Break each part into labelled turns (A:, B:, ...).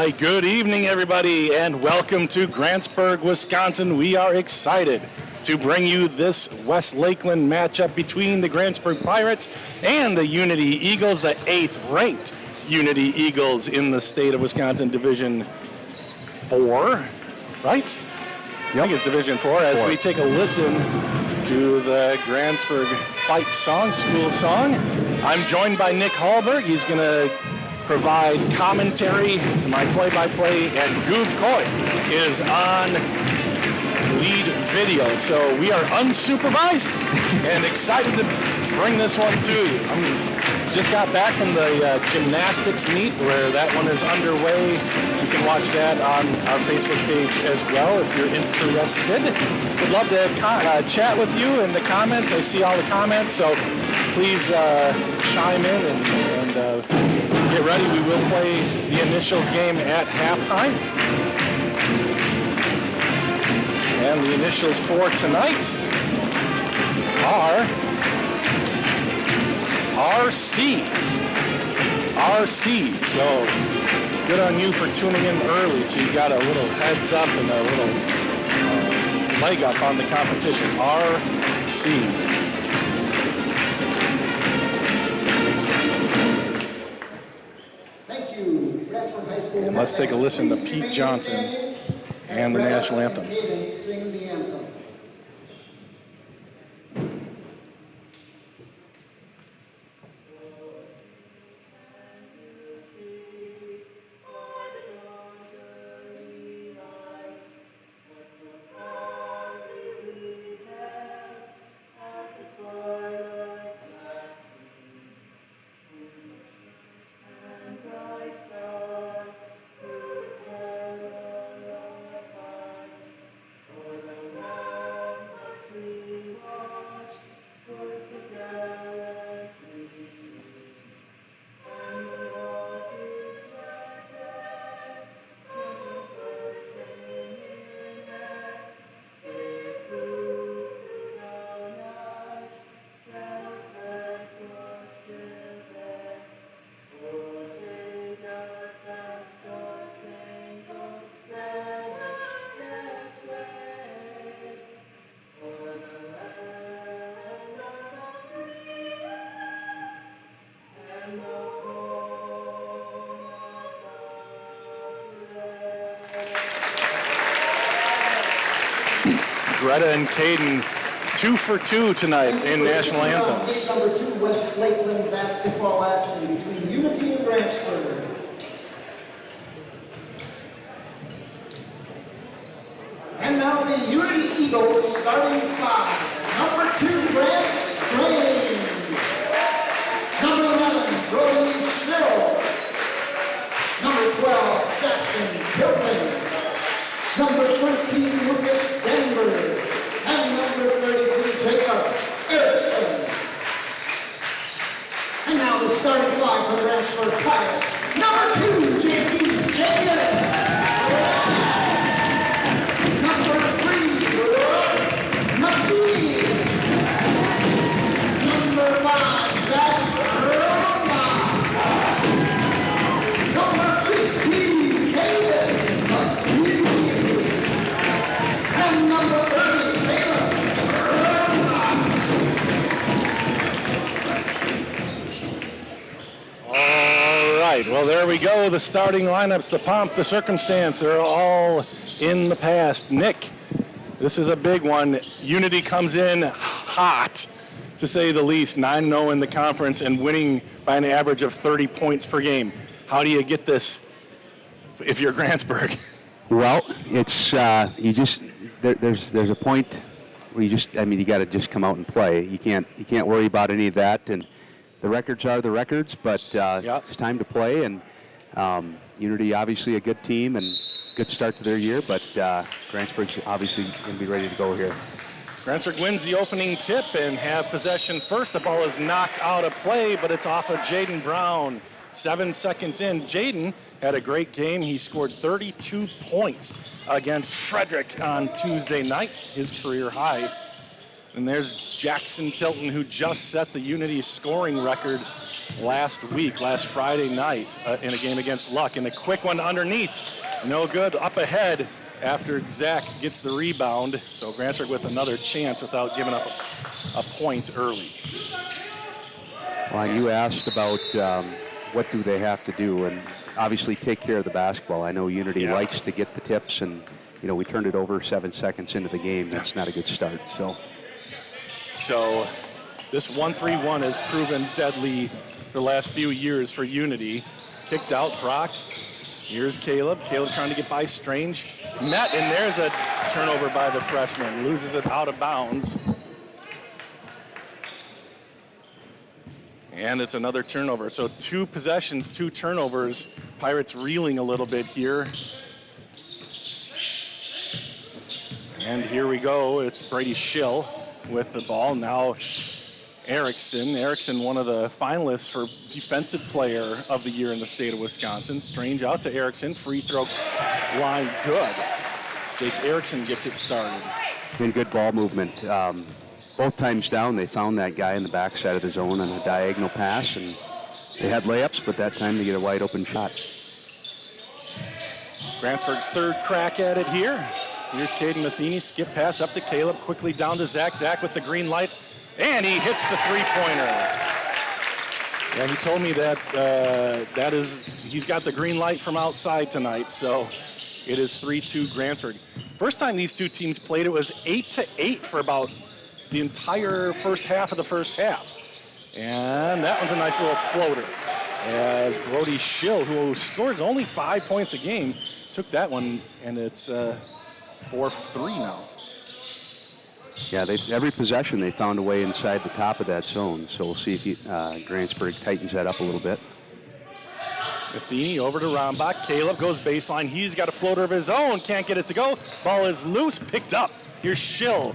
A: right, good evening, everybody, and welcome to Grantsburg, Wisconsin. We are excited to bring you this West Lakeland matchup between the Grantsburg Pirates and the Unity Eagles, the 8th-ranked Unity Eagles in the state of Wisconsin, Division 4, right? I think it's Division 4, as we take a listen to the Grantsburg Fight Song, school song. I'm joined by Nick Hallberg. He's going to provide commentary to my play-by-play, and Goob Coy is on lead video. So we are unsupervised and excited to bring this one to you. Just got back from the gymnastics meet where that one is underway. You can watch that on our Facebook page as well if you're interested. We'd love to chat with you in the comments. I see all the comments, so please chime in and get ready. We will play the initials game at halftime. And the initials for tonight are RC. RC. So good on you for tuning in early. So you got a little heads up and a little leg up on the competition. RC. And let's take a listen to Pete Johnson and the national anthem.
B: Sing the anthem.
A: Greta and Caden, 2 for 2 tonight in national anthems.
B: Number 2, West Lakeland basketball action between Unity and Grantsburg. And now the Unity Eagles starting 5. Number 2, Grant Strange. Number 11, Brody Schnill. Number 12, Jackson Tilton. Number 13, Lucas Denver. And number 32, Jacob Erickson. And now the starting five for the Grantsburg Pirates. Number 2, J.P. Jaden. Number 3, Maggie. Number 5, Zach Roma. Number 15, Hayden McGee. And number 30, Caleb.
A: All right, well, there we go. The starting lineups, the pomp, the circumstance, they're all in the past. Nick, this is a big one. Unity comes in hot, to say the least, 9-0 in the conference and winning by an average of 30 points per game. How do you get this if you're Grantsburg?
C: Well, it's there's a point where you got to just come out and play. You can't worry about any of that, and the records are the records, but it's time to play. And Unity, obviously a good team and good start to their year, but Grantsburg's obviously going to be ready to go here.
A: Grantsburg wins the opening tip and have possession first. The ball is knocked out of play, but it's off of Jaden Brown. 7 seconds in, Jaden had a great game. He scored 32 points against Frederick on Tuesday night, his career high. And there's Jackson Tilton, who just set the Unity scoring record last Friday night in a game against Luck. And a quick one underneath, no good, up ahead after Zach gets the rebound. So Grantsburg with another chance without giving up a point early.
C: Well, you asked about what do they have to do, and obviously take care of the basketball. I know Unity likes to get the tips, and we turned it over 7 seconds into the game. That's not a good start.
A: So this 1-3-1 has proven deadly the last few years for Unity. Kicked out Brock. Here's Caleb. Caleb trying to get by Strange. Met, and there's a turnover by the freshman. Loses it out of bounds. And it's another turnover. So 2 possessions, 2 turnovers. Pirates reeling a little bit here. And here we go. It's Brady Schill with the ball. Now Erickson. Erickson, one of the finalists for Defensive Player of the Year in the state of Wisconsin. Strange out to Erickson. Free throw line good. Jake Erickson gets it started.
C: And good ball movement. Both times down, they found that guy in the backside of the zone on a diagonal pass, and they had layups, but that time they get a wide open shot.
A: Grantsburg's third crack at it here. Here's Caden Matheny, skip pass up to Caleb, quickly down to Zach. Zach with the green light, and he hits the three-pointer. Yeah, he told me that he's got the green light from outside tonight, so it is 3-2 Grantsburg. First time these two teams played, it was 8-8 for about the entire first half of the first half. And that one's a nice little floater, as Brody Schill, who scores only 5 points a game, took that one, and it's 4-3 now.
C: Yeah, every possession they found a way inside the top of that zone. So we'll see if Grantsburg tightens that up a little bit.
A: Matheny over to Rombach. Caleb goes baseline. He's got a floater of his own. Can't get it to go. Ball is loose. Picked up. Here's Schill.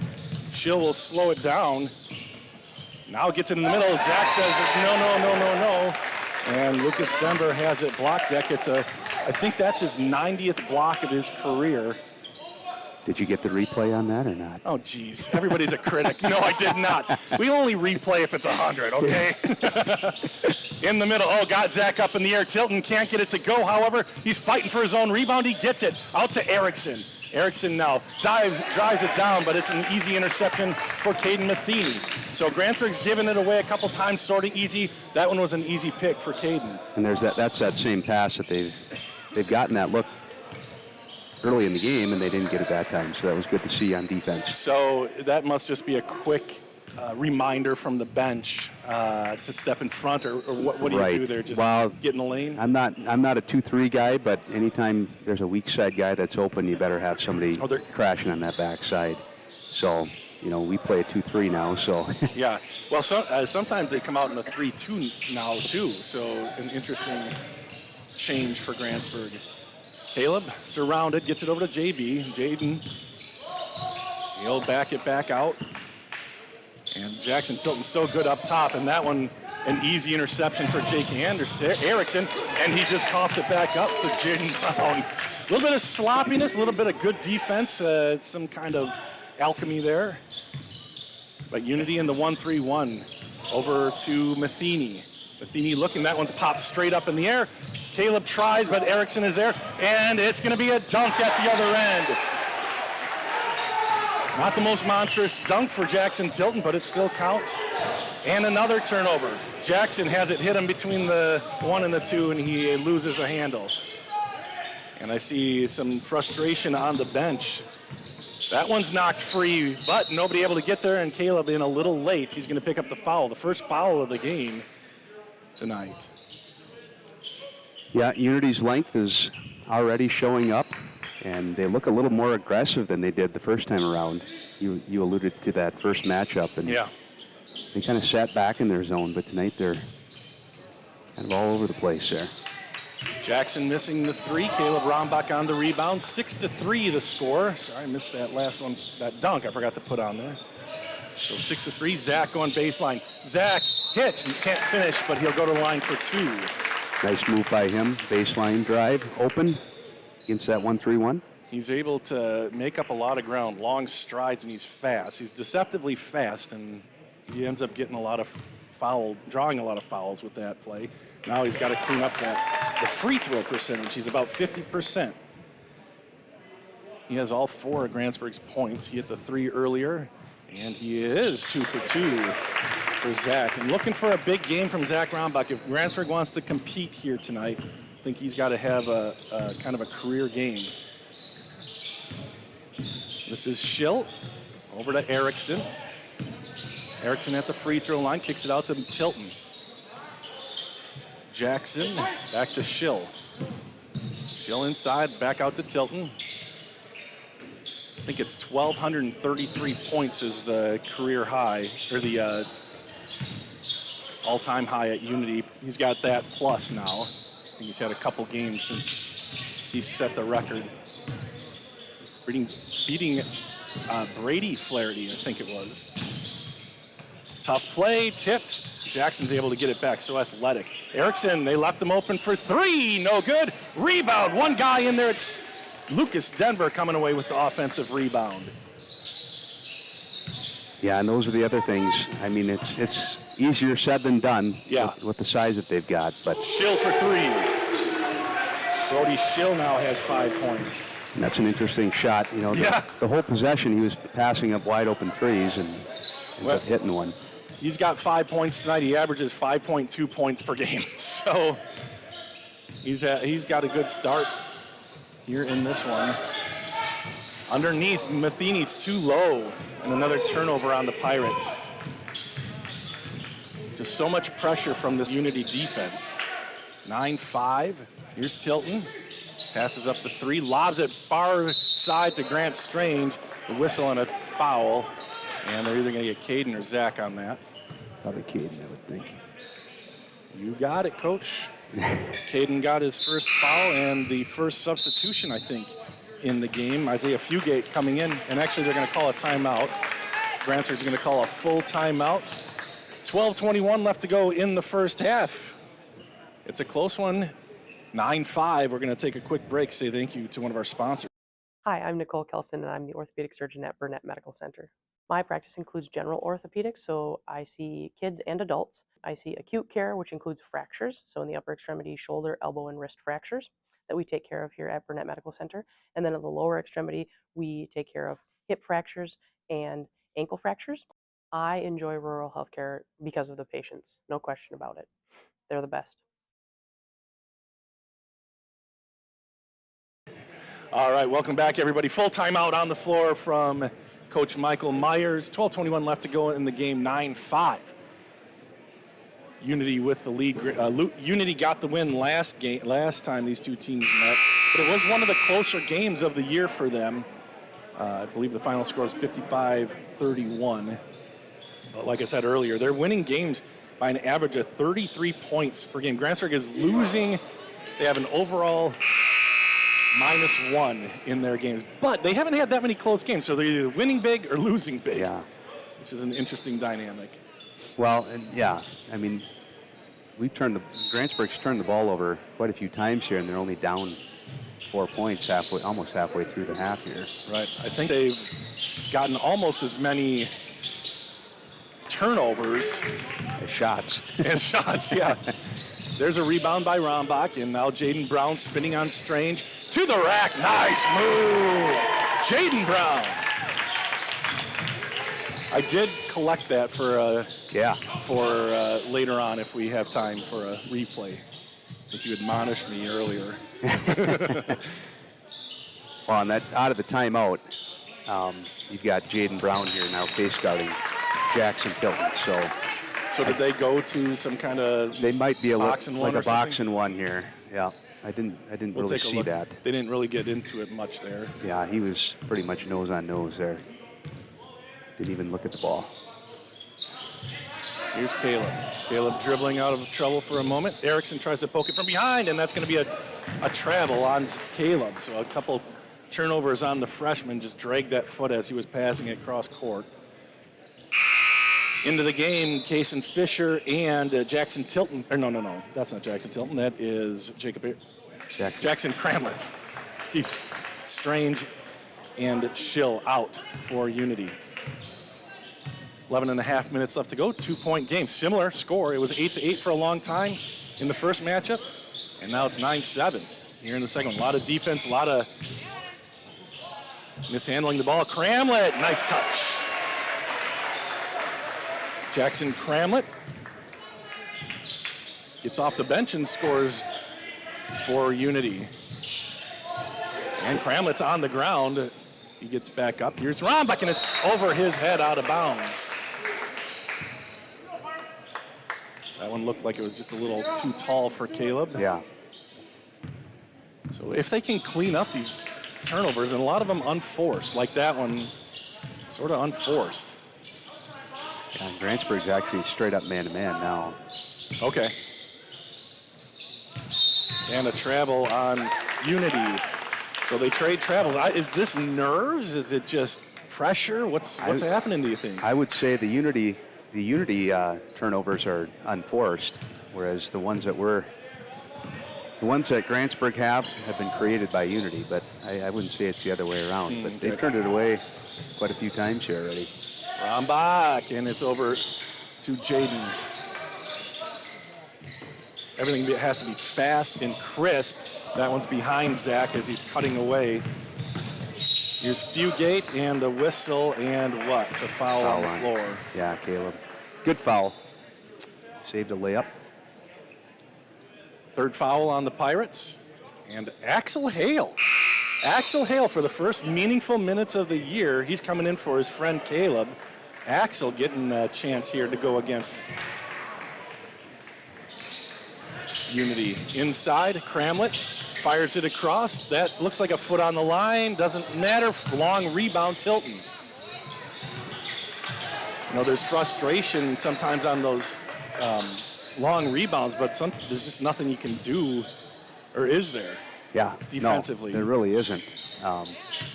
A: Schill will slow it down. Now gets it in the middle. Zach says, no. And Lucas Denver has it blocked. Zach gets I think that's his 90th block of his career.
C: Did you get the replay on that or not?
A: Oh, geez. Everybody's a critic. No, I did not. We only replay if it's 100, okay? In the middle. Oh, got Zach up in the air. Tilton can't get it to go. However, he's fighting for his own rebound. He gets it out to Erickson. Erickson now drives it down, but it's an easy interception for Caden Matheny. So Grantsburg's given it away a couple times, sort of easy. That one was an easy pick for Caden.
C: And that's that same pass that they've gotten that look early in the game, and they didn't get it that time. So that was good to see on defense.
A: So that must just be a quick reminder from the bench to step in front, or what do you do there? Just get in the lane?
C: I'm not a 2-3 guy, but anytime there's a weak side guy that's open, you better have somebody crashing on that backside. So, we play a 2-3 now, so.
A: Yeah, well, sometimes they come out in a 3-2 now, too. So an interesting change for Grantsburg. Caleb, surrounded, gets it over to JB. Jaden, he'll back it back out. And Jackson Tilton so good up top, and that one an easy interception for Jake Erickson, and he just coughs it back up to Jaden Brown. A little bit of sloppiness, a little bit of good defense, some kind of alchemy there. But Unity in the 1-3-1 over to Matheny. Matheny looking, that one's popped straight up in the air. Caleb tries, but Erickson is there, and it's going to be a dunk at the other end. Not the most monstrous dunk for Jackson Tilton, but it still counts. And another turnover. Jackson has it hit him between the 1 and the 2, and he loses a handle. And I see some frustration on the bench. That one's knocked free, but nobody able to get there, and Caleb in a little late. He's going to pick up the foul, the first foul of the game tonight.
C: Yeah, Unity's length is already showing up, and they look a little more aggressive than they did the first time around. You alluded to that first matchup, and they kind of sat back in their zone, but tonight they're kind of all over the place there.
A: Jackson missing the 3. Caleb Rombach on the rebound. 6-3 the score. Sorry, I missed that last one, that dunk I forgot to put on there. So 6-3, Zach on baseline. Zach hits, can't finish, but he'll go to the line for 2.
C: Nice move by him, baseline drive, open against that 1-3-1.
A: He's able to make up a lot of ground, long strides, and he's fast. He's deceptively fast, and he ends up getting a lot of drawing a lot of fouls with that play. Now he's got to clean up the free throw percentage. He's about 50%. He has all 4 of Grantsburg's points. He hit the 3 earlier, and he is 2 for 2 for Zach. And looking for a big game from Zach Rombach. If Grantsburg wants to compete here tonight, I think he's got to have a kind of a career game. This is Schill over to Erickson. Erickson at the free throw line, kicks it out to Tilton. Jackson back to Schill. Schill inside, back out to Tilton. I think it's 1,233 points is the career high, or the all-time high at Unity. He's got that plus now. I think he's had a couple games since he set the record. Beating Brady Flaherty, I think it was. Tough play, tipped. Jackson's able to get it back, so athletic. Erickson, they left him open for 3, no good. Rebound, one guy in there. It's Lucas Denver coming away with the offensive rebound.
C: Yeah, and those are the other things. I mean, it's easier said than done with the size that they've got. But
A: Schill for 3. Brody Schill now has 5 points.
C: And that's an interesting shot. You know, the whole possession he was passing up wide open threes and ends up hitting one.
A: He's got 5 points tonight. He averages 5.2 points per game. So he's got a good start here in this one. Underneath, Matheny's too low, and another turnover on the Pirates. Just so much pressure from this Unity defense. 9-5. Here's Tilton. Passes up the 3, lobs it far side to Grant Strange. The whistle and a foul. And they're either going to get Caden or Zach on that.
C: Probably Caden, I would think.
A: You got it, Coach. Caden got his first foul and the first substitution, I think, in the game. Isaiah Fugate coming in, and actually they're going to call a timeout. Grantsburg's going to call a full timeout. 12:21 left to go in the first half. It's a close one. 9-5. We're going to take a quick break, say thank you to one of our sponsors.
D: Hi, I'm Nicole Kelson, and I'm the orthopedic surgeon at Burnett Medical Center. My practice includes general orthopedics, so I see kids and adults. I see acute care, which includes fractures, so in the upper extremity, shoulder, elbow, and wrist fractures that we take care of here at Burnett Medical Center. And then in the lower extremity, we take care of hip fractures and ankle fractures. I enjoy rural healthcare because of the patients, no question about it. They're the best.
A: All right, welcome back, everybody. Full timeout on the floor from Coach Michael Myers. 12:21 left to go in the game, 9-5. Unity with the lead. Unity got the win last time these two teams met, but it was one of the closer games of the year for them. I believe the final score is 55-31. But like I said earlier, they're winning games by an average of 33 points per game. Grantsburg is losing. They have an overall -1 in their games, but they haven't had that many close games, so they're either winning big or losing big, which is an interesting dynamic.
C: Well, and I mean, Grantsburg's turned the ball over quite a few times here, and they're only down 4 points almost halfway through the half here.
A: Right. I think they've gotten almost as many turnovers
C: as shots.
A: Yeah. There's a rebound by Rombach, and now Jaden Brown spinning on Strange to the rack. Nice move, Jaden Brown. I did collect that for later on if we have time for a replay, since you admonished me earlier.
C: Well, and that out of the timeout, you've got Jaden Brown here now face guarding Jackson Tilton. So
A: did they go to some kind of
C: they might be
A: box and one
C: like
A: or
C: a box
A: something?
C: and one here. Yeah, I didn't really see that.
A: They didn't really get into it much there.
C: Yeah, he was pretty much nose on nose there. Didn't even look at the ball.
A: Here's Caleb. Caleb dribbling out of trouble for a moment. Erickson tries to poke it from behind, and that's going to be a travel on Caleb. So a couple turnovers on the freshman, just dragged that foot as he was passing it across court. Into the game, Kason Fisher and Jackson Tilton. Or no, that's not Jackson Tilton. That is Jackson Cramlett. Jeez. Strange, and Schill out for Unity. 11 and a half minutes left to go, 2-point game. Similar score, it was 8-8 for a long time in the first matchup, and now it's 9-7 here in the second one. A lot of defense, a lot of mishandling the ball. Cramlett, nice touch. Jackson Cramlett gets off the bench and scores for Unity. And Cramlett's on the ground. He gets back up. Here's Rombach, and it's over his head out of bounds. That one looked like it was just a little too tall for Caleb.
C: Yeah.
A: So if they can clean up these turnovers, and a lot of them unforced, like that one, sort of unforced.
C: Yeah, Grantsburg's actually straight up man-to-man now.
A: Okay. And a travel on Unity. So they trade travels. Is this nerves? Is it just pressure? What's happening, do you think?
C: I would say the Unity turnovers are unforced, whereas the ones that Grantsburg have been created by Unity, but I wouldn't say it's the other way around. But they've turned it away quite a few times here already.
A: Rombach, and it's over to Jaden. Everything has to be fast and crisp. That one's behind Zach as he's cutting away. Here's Fugate and the whistle and what? To foul on the floor.
C: Yeah, Caleb. Good foul. Saved a layup.
A: Third foul on the Pirates. And Axel Hale. Axel Hale for the first meaningful minutes of the year. He's coming in for his friend Caleb. Axel getting a chance here to go against Unity. Inside, Cramlett fires it across. That looks like a foot on the line. Doesn't matter. Long rebound, Tilton. You know, there's frustration sometimes on those long rebounds, but there's just nothing you can do, or is there?
C: Yeah,
A: defensively.
C: No, there really isn't.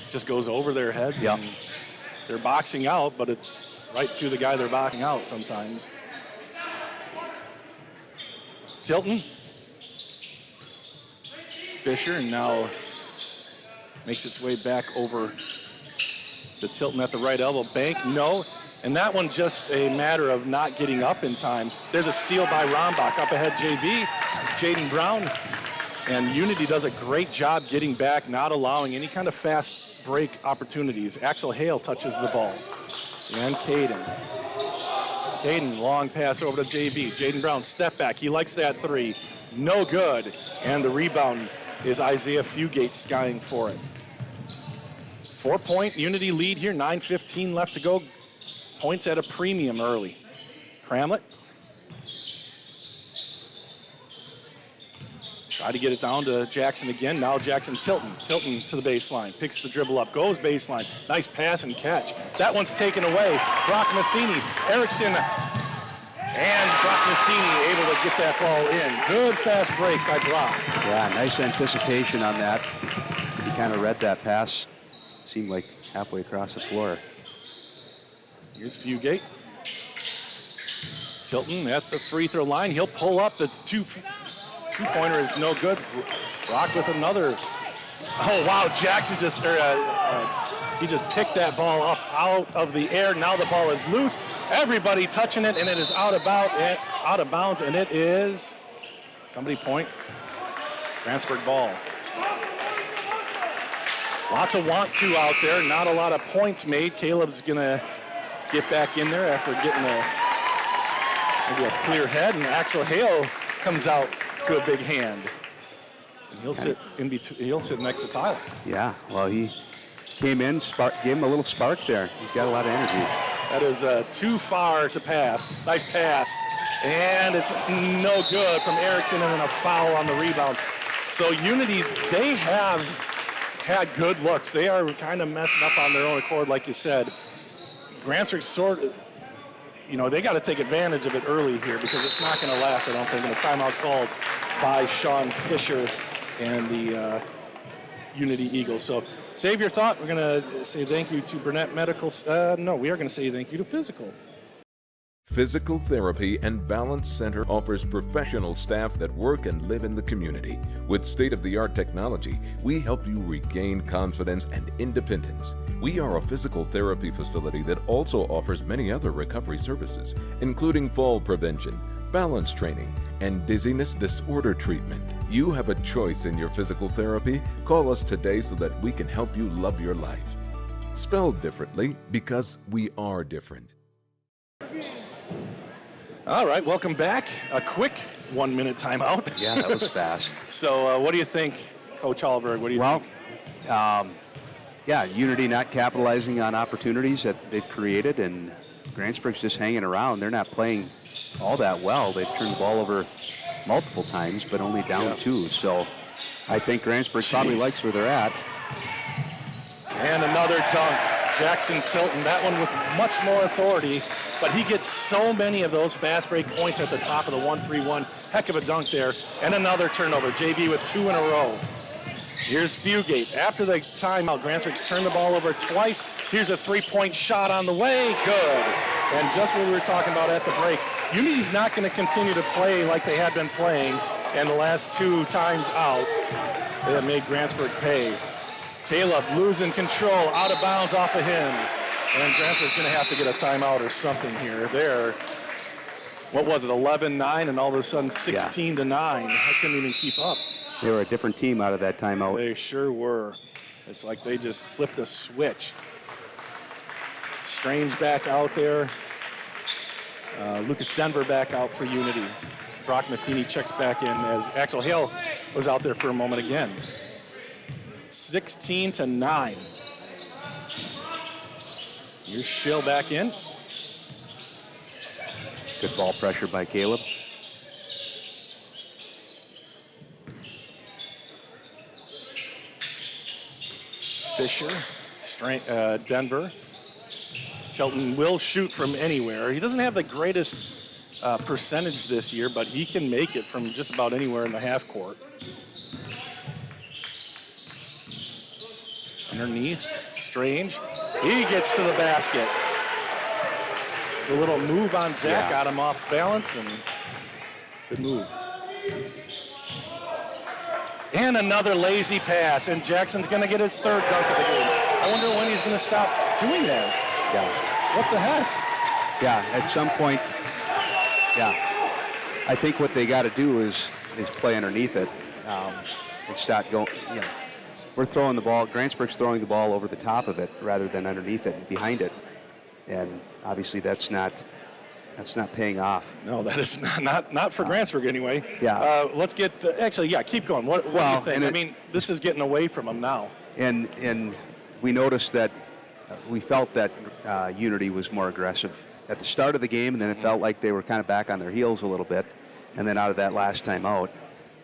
A: Just goes over their heads.
C: Yeah.
A: And they're boxing out, but it's right to the guy they're boxing out sometimes. Tilton. Fisher, and now makes its way back over to Tilton at the right elbow. Bank, no. And that one just a matter of not getting up in time. There's a steal by Rombach. Up ahead, JB, Jaden Brown. And Unity does a great job getting back, not allowing any kind of fast break opportunities. Axel Hale touches the ball. And Caden, long pass over to JB. Jaden Brown, step back. He likes that three. No good. And the rebound is Isaiah Fugate skying for it. 4-point Unity lead here, 9:15 left to go. Points at a premium early. Cramlett. Try to get it down to Jackson again. Now Jackson Tilton. Tilton to the baseline. Picks the dribble up. Goes baseline. Nice pass and catch. That one's taken away. Brock Matheny. Erickson. And Brock Matheny able to get that ball in. Good fast break by Brock.
C: Yeah, nice anticipation on that. He kind of read that pass. Seemed like halfway across the floor.
A: Here's Fugate. Tilton at the free throw line. He'll pull up. The two-pointer is no good. Brock with another. Oh, wow. Jackson just, he just picked that ball up out of the air. Now the ball is loose. Everybody touching it, and it is out of bounds, and it is, somebody point, Grantsburg ball. Lots of want to out there, not a lot of points made. Caleb's gonna get back in there after getting maybe a clear head, and Axel Hale comes out to a big hand. And he'll sit in between. He'll sit next to Tyler.
C: Yeah, well, he came in, gave him a little spark there. He's got a lot of energy.
A: That is too far to pass. Nice pass, and it's no good from Erickson, and then a foul on the rebound. So Unity, they have had good looks. They are kind of messing up on their own accord, like you said. Grantsburg sort of, they got to take advantage of it early here because it's not going to last, I don't think. And a timeout called by Sean Fisher and the Unity Eagles. So save your thought. We're going to say thank you to Burnett Medical. No, we are going to say thank you to Physical.
E: Physical Therapy and Balance Center offers professional staff that work and live in the community. With state-of-the-art technology, we help you regain confidence and independence. We are a physical therapy facility that also offers many other recovery services, including fall prevention, balance training, and dizziness disorder treatment. You have a choice in your physical therapy. Call us today so that we can help you love your life. Spelled differently because we are different.
A: All right, welcome back. A quick 1 minute timeout.
C: Yeah, that was fast.
A: So what do you think, Coach Hallberg? What do you think?
C: Yeah, Unity not capitalizing on opportunities that they've created, and Grantsburg's just hanging around. They're not playing all that well. They've turned the ball over multiple times, but only down 2. So I think Grantsburg probably likes where they're at.
A: And another dunk. Jackson Tilton, that one with much more authority, but he gets so many of those fast break points at the top of the 1-3-1. Heck of a dunk there. And another turnover. JB with 2 in a row. Here's Fugate. After the timeout, Grantsburg's turned the ball over twice. Here's a 3-point shot on the way. Good. And just what we were talking about at the break, Unity's not going to continue to play like they had been playing, and the last 2 times out, they have made Grantsburg pay. Caleb losing control, out of bounds off of him. And Grantsburg's going to have to get a timeout or something here. There, what was it, 11-9, and all of a sudden 16-9. I couldn't even keep up.
C: They were a different team out of that timeout.
A: They sure were. It's like they just flipped a switch. Strange back out there. Lucas Denver back out for Unity. Brock Matheny checks back in as Axel Hale was out there for a moment again. 16-9. Here's Schill back in.
C: Good ball pressure by Caleb.
A: Fisher, Denver. Tilton will shoot from anywhere. He doesn't have the greatest percentage this year, but he can make it from just about anywhere in the half court. Underneath, Strange. He gets to the basket. The little move on Zach got him off balance, and good move. And another lazy pass, and Jackson's going to get his 3rd dunk of the game. I wonder when he's going to stop doing that.
C: Yeah.
A: What the heck?
C: Yeah, at some point, I think what they got to do is play underneath it and start going, we're throwing the ball, Grantsburg's throwing the ball over the top of it rather than underneath it and behind it. And obviously that's not paying off.
A: No, that is not for Grantsburg anyway.
C: Yeah.
A: Let's get, keep going. What do you think? I mean, this is getting away from them now.
C: And we noticed that we felt that Unity was more aggressive at the start of the game, and then it felt like they were kind of back on their heels a little bit. And then out of that last time out,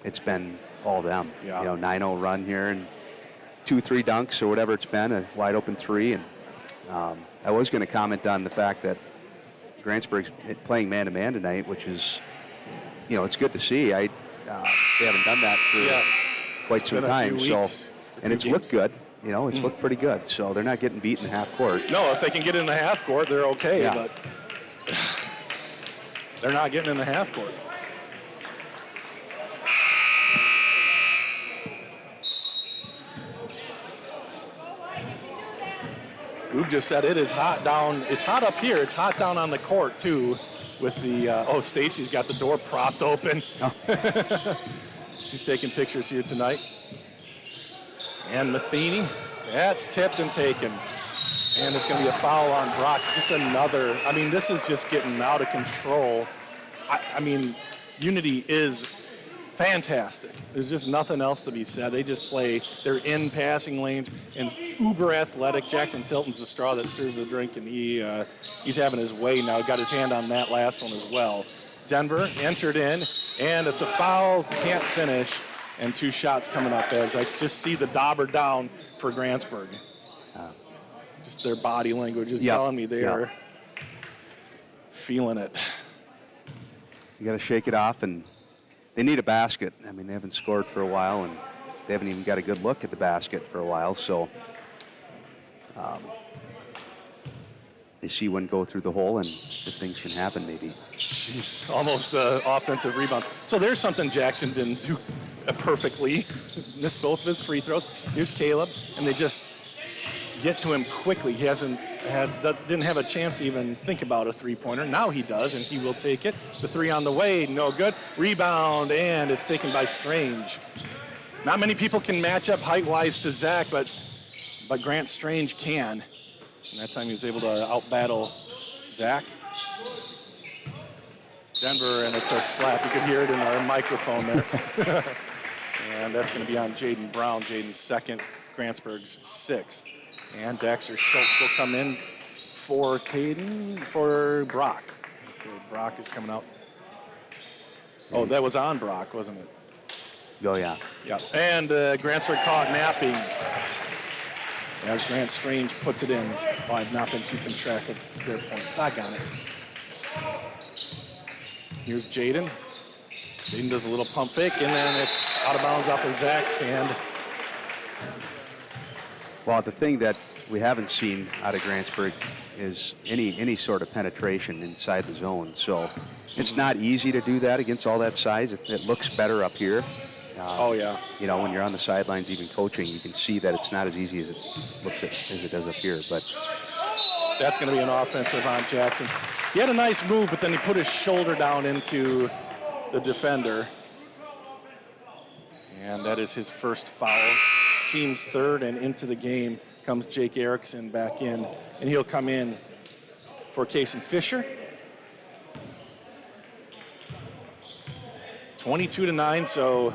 C: it's been all them.
A: Yeah.
C: 9-0 run here and 2-3 dunks or whatever it's been, a wide open 3. And I was going to comment on the fact that Grantsburg's playing man-to-man tonight, which is, it's good to see. They haven't done that for quite some time. And it's looked good. It's looked pretty good. So they're not getting beat in the half court.
A: No, if they can get in the half court, they're okay.
C: Yeah.
A: But they're not getting in the half court. Goob just said it is hot down. It's hot up here. It's hot down on the court, too, with the, Stacy's got the door propped open. Oh. She's taking pictures here tonight. And Matheny, that's tipped and taken. And it's going to be a foul on Brock. Just another, this is just getting out of control. Unity is fantastic. There's just nothing else to be said. They just play. They're in passing lanes and uber athletic. Jackson Tilton's the straw that stirs the drink, and he's having his way now. Got his hand on that last one as well. Denver entered in, and it's a foul. Can't finish, and 2 shots coming up as I just see the dauber down for Grantsburg. Just their body language is telling me they are feeling it.
C: You got to shake it off, and they need a basket. They haven't scored for a while, and they haven't even got a good look at the basket for a while. So they see one go through the hole, and good things can happen maybe.
A: She's almost offensive rebound. So there's something Jackson didn't do perfectly. Missed both of his free throws. Here's Caleb, and they just get to him quickly. He didn't have a chance to even think about a three-pointer. Now he does, and he will take it. The three on the way, no good. Rebound, and it's taken by Strange. Not many people can match up height-wise to Zach, but Grant Strange can. And that time he was able to out-battle Zach. Denver, and it's a slap. You could hear it in our microphone there. And that's going to be on Jaden Brown, Jaden's second, Grantsburg's sixth. And Dexter Schultz will come in for Brock. Okay, Brock is coming out. Oh, that was on Brock, wasn't it?
C: Oh, yeah.
A: Yeah. And Grantsburg caught napping as Grant Strange puts it in. Oh, I've not been keeping track of their points. Doggone it. Here's Jaden. Jaden does a little pump fake, and then it's out of bounds off of Zach's hand.
C: Well, the thing that we haven't seen out of Grantsburg is any sort of penetration inside the zone. So it's not easy to do that against all that size. It looks better up here.
A: Oh, yeah.
C: You know, when you're on the sidelines even coaching, you can see that it's not as easy as it looks as it does up here. But
A: that's going to be an offensive on Jackson. He had a nice move, but then he put his shoulder down into the defender. And that is his first foul. Team's third, and into the game comes Jake Erickson back in, and he'll come in for Kason Fisher. 22-9, so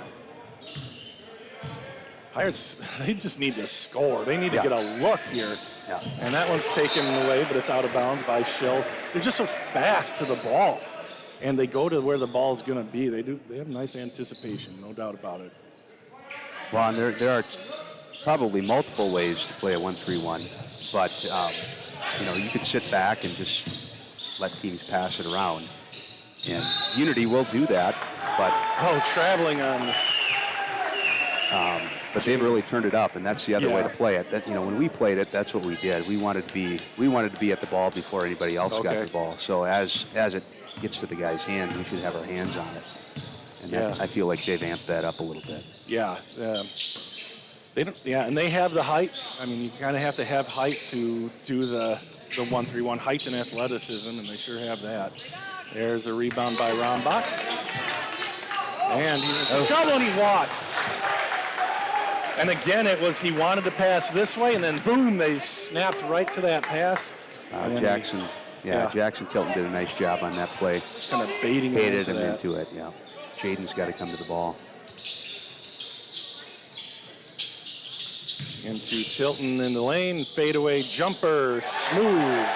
A: Pirates, they just need to score. They need to get a look here.
C: Yeah.
A: And that one's taken away, but it's out of bounds by Schill. They're just so fast to the ball, and they go to where the ball's going to be. They have nice anticipation, no doubt about it.
C: Well, and there are probably multiple ways to play a 1-3-1, but you know, you could sit back and just let teams pass it around, and Unity will do that. But
A: traveling on.
C: But they've really turned it up, and that's the other way to play it. That, you know, when we played it, that's what we did. We wanted to be at the ball before anybody else got the ball. So as it gets to the guy's hand, we should have our hands on it. And that, I feel like they've amped that up a little bit.
A: Yeah. They don't. Yeah, and they have the height. I mean, you kind of have to have height to do the 1-3-1, height and athleticism, and they sure have that. There's a rebound by Rombach. And he's in some trouble, and he walked. And again, he wanted to pass this way, and then boom, they snapped right to that pass.
C: Jackson Tilton did a nice job on that play.
A: Just kind of baited him
C: into it, yeah. Jaden's got to come to the ball.
A: Into Tilton in the lane, fadeaway jumper, smooth.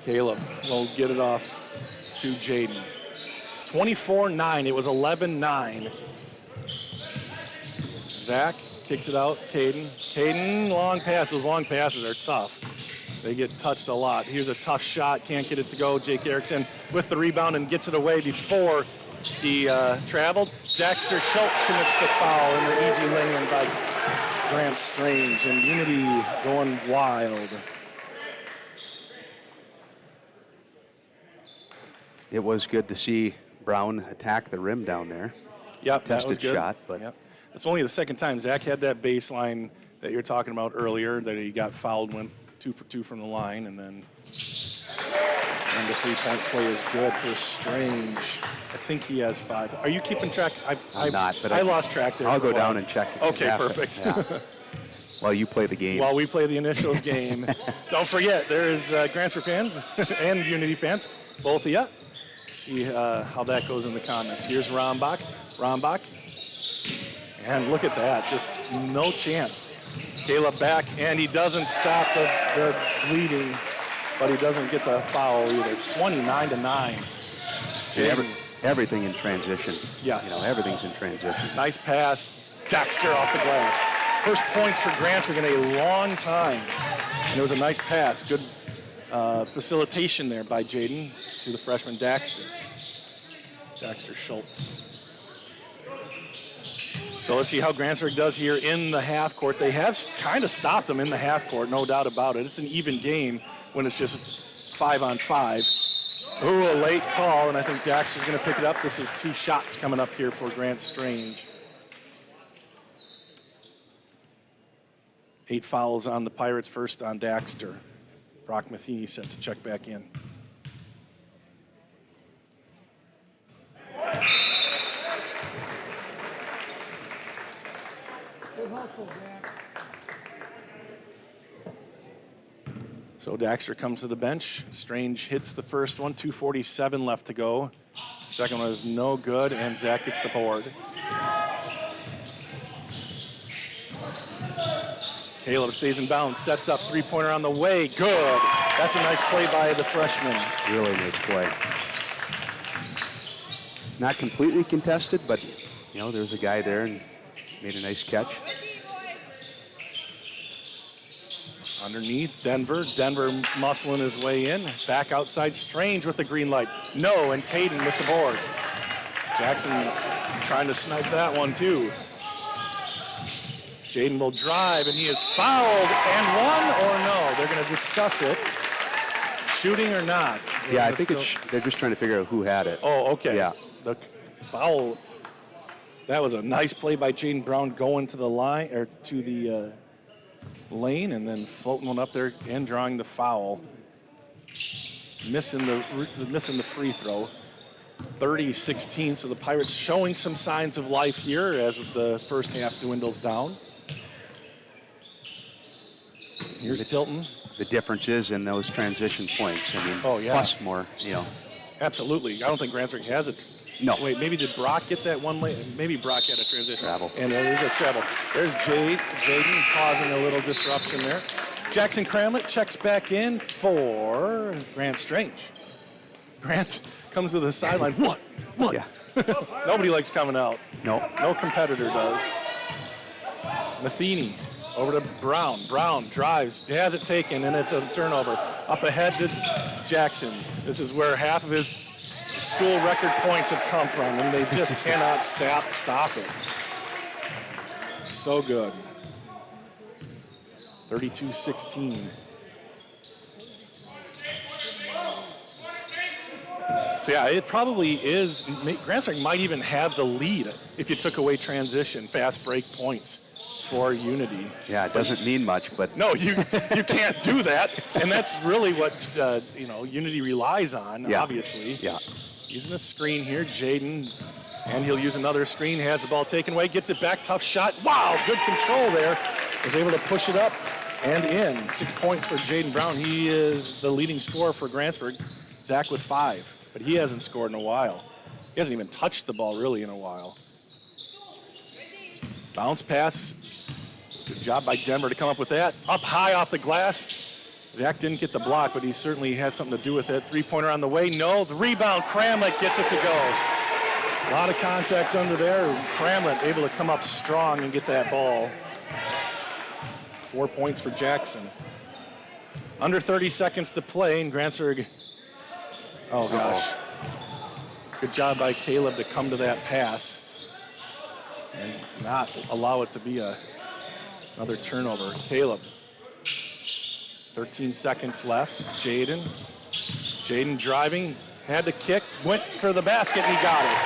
A: Caleb will get it off to Jaden. 24-9, it was 11-9. Zach kicks it out, Caden, long pass. Those long passes are tough. They get touched a lot. Here's a tough shot, can't get it to go. Jake Erickson with the rebound and gets it away before he traveled. Dexter Schultz commits the foul in the easy lane by Grant Strange, and Unity going wild.
C: It was good to see Brown attack the rim down there.
A: Yep,
C: tested shot, but
A: it's only the second time Zach had that baseline that you were talking about earlier, that he got fouled, went 2 for 2 from the line, and then the three-point play is good for Strange. I think he has 5. Are you keeping track?
C: I'm not, but
A: I lost track there.
C: I'll go down and check.
A: Okay, perfect.
C: Yeah. While you play the game.
A: While we play the initials game. Don't forget, there is Grantsburg fans and Unity fans, both of you. See how that goes in the comments. Here's Rombach. And look at that, just no chance. Caleb back, and he doesn't stop the bleeding, but he doesn't get the foul either. 29-9.
C: Everything in transition.
A: Yes.
C: You know, everything's in transition.
A: Nice pass. Dexter off the glass. First points for Grantsburg in a long time. And it was a nice pass. Good facilitation there by Jaden to the freshman Dexter Schultz. So let's see how Grantsburg does here in the half court. They have kind of stopped them in the half court, no doubt about it. It's an even game when it's just 5-on-5. Ooh, a late call, and I think Daxter's going to pick it up. This is 2 shots coming up here for Grant Strange. 8 fouls on the Pirates, first on Daxter. Brock Matheny set to check back in. So Daxter comes to the bench. Strange hits the first one, 2:47 left to go. Second one is no good, and Zach gets the board. Caleb stays in bounds, sets up, 3-pointer on the way, good. That's a nice play by the freshman.
C: Really nice play. Not completely contested, but you know, there's a guy there and made a nice catch.
A: Underneath, Denver muscling his way in. Back outside, Strange with the green light. No, and Caden with the board. Jackson trying to snipe that one too. Jaden will drive, and he is fouled and one or no. They're going to discuss it. Shooting or not.
C: Yeah, I think they're just trying to figure out who had it.
A: Oh, okay.
C: Yeah.
A: The foul. That was a nice play by Jaden Brown going to the line or to the lane and then floating one up there and drawing the foul. Missing the free throw. 30-16. So the Pirates showing some signs of life here as the first half dwindles down. Here's Tilton.
C: The difference is in those transition points. I mean,
A: Oh, yeah.
C: plus more, you know.
A: Absolutely. I don't think Grantsburg has it.
C: No.
A: Wait, maybe did Brock get that one late? Maybe Brock had a transition.
C: Travel.
A: And it is a travel. There's Jaden causing a little disruption there. Jackson Cramlett checks back in for Grant Strange. Grant comes to the sideline. What?
C: Yeah.
A: Nobody likes coming out.
C: No.
A: No competitor does. Matheny over to Brown. Brown drives, has it taken, and it's a turnover. Up ahead to Jackson. This is where half of his school record points have come from, and they just cannot stop it. So good. 32-16. So yeah, it probably is. Grantsburg might even have the lead if you took away transition, fast break points for Unity.
C: Yeah, it doesn't mean much, but
A: No, you can't do that, and that's really what Unity relies on.
C: Yeah.
A: Obviously.
C: yeah.
A: Using a screen here, Jaden, and he'll use another screen. Has the ball taken away, gets it back, tough shot. Wow, good control there. Was able to push it up and in. 6 points for Jaden Brown. He is the leading scorer for Grantsburg. Zach with 5, but he hasn't scored in a while. He hasn't even touched the ball really in a while. Bounce pass. Good job by Denver to come up with that. Up high off the glass. Zach didn't get the block, but he certainly had something to do with it. 3-pointer on the way. No, the rebound. Cramlett gets it to go. A lot of contact under there. Cramlett able to come up strong and get that ball. 4 points for Jackson. Under 30 seconds to play, and Grantsburg. Oh gosh. Good job by Caleb to come to that pass and not allow it to be another turnover. Caleb. 13 seconds left. Jaden driving, had to kick, went for the basket, and he got it.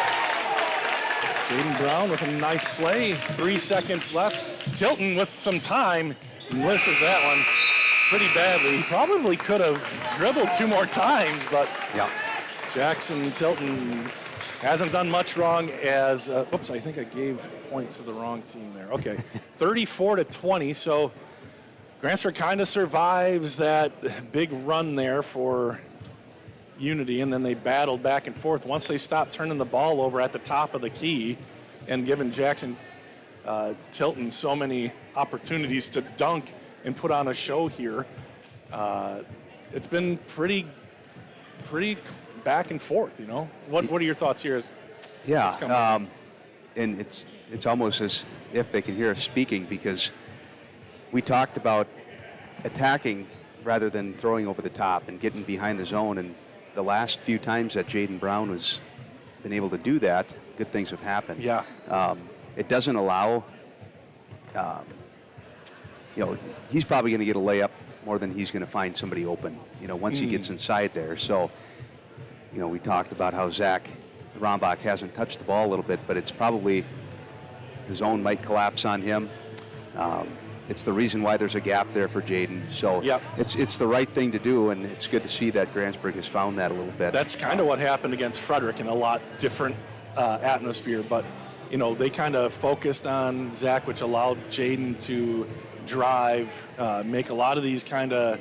A: Jaden Brown with a nice play. 3 seconds left. Tilton with some time, misses that one pretty badly. He probably could have dribbled 2 more times, but
C: Yeah.
A: Jackson Tilton hasn't done much wrong as, oops, I think I gave points to the wrong team there. Okay, 34-20, so Grantsburg kind of survives that big run there for Unity, and then they battled back and forth. Once they stopped turning the ball over at the top of the key and giving Jackson Tilton so many opportunities to dunk and put on a show here, it's been pretty back and forth, you know? What are your thoughts here?
C: Yeah, and it's almost as if they can hear us speaking, because we talked about attacking rather than throwing over the top and getting behind the zone, and the last few times that Jaden Brown has been able to do that, good things have happened.
A: Yeah.
C: it doesn't allow, he's probably going to get a layup more than he's going to find somebody open, once he gets inside there. So, we talked about how Zach Rombach hasn't touched the ball a little bit, but it's probably the zone might collapse on him. It's the reason why there's a gap there for Jaden. So it's the right thing to do, and it's good to see that Grantsburg has found that a little bit.
A: That's kind of what happened against Frederick in a lot different atmosphere, but they kind of focused on Zach, which allowed Jaden to drive, make a lot of these kind of,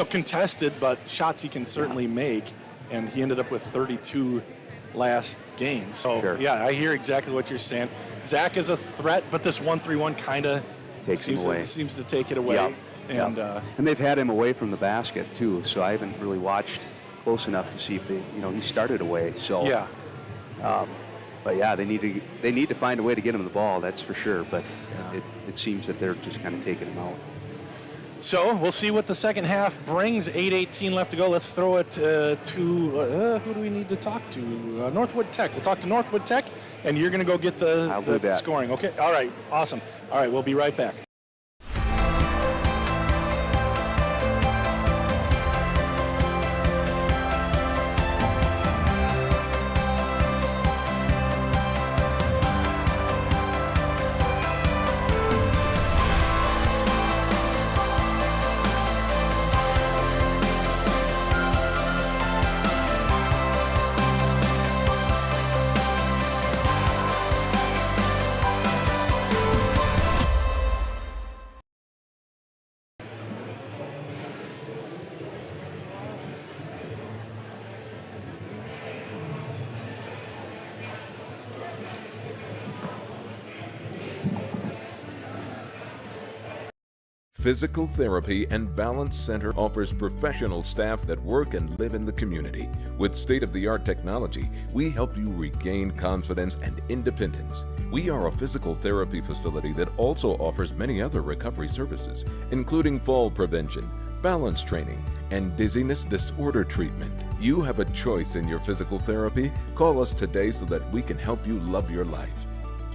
A: contested, but shots he can certainly make, and he ended up with 32 last game. So, yeah, I hear exactly what you're saying. Zach is a threat, but this 1-3-1 kind of seems to take it away. And
C: they've had him away from the basket, too, so I haven't really watched close enough to see if they, he started away. So, but yeah, they need to find a way to get him the ball, that's for sure. But it seems that they're just kind of taking him out.
A: So we'll see what the second half brings. 8:18 left to go. Let's throw it to who do we need to talk to? Northwood Tech. We'll talk to Northwood Tech, and you're going to go get the scoring. Okay. All right. Awesome. All right. We'll be right back.
E: Physical Therapy and Balance Center offers professional staff that work and live in the community. With state-of-the-art technology, we help you regain confidence and independence. We are a physical therapy facility that also offers many other recovery services, including fall prevention, balance training, and dizziness disorder treatment. You have a choice in your physical therapy. Call us today so that we can help you love your life.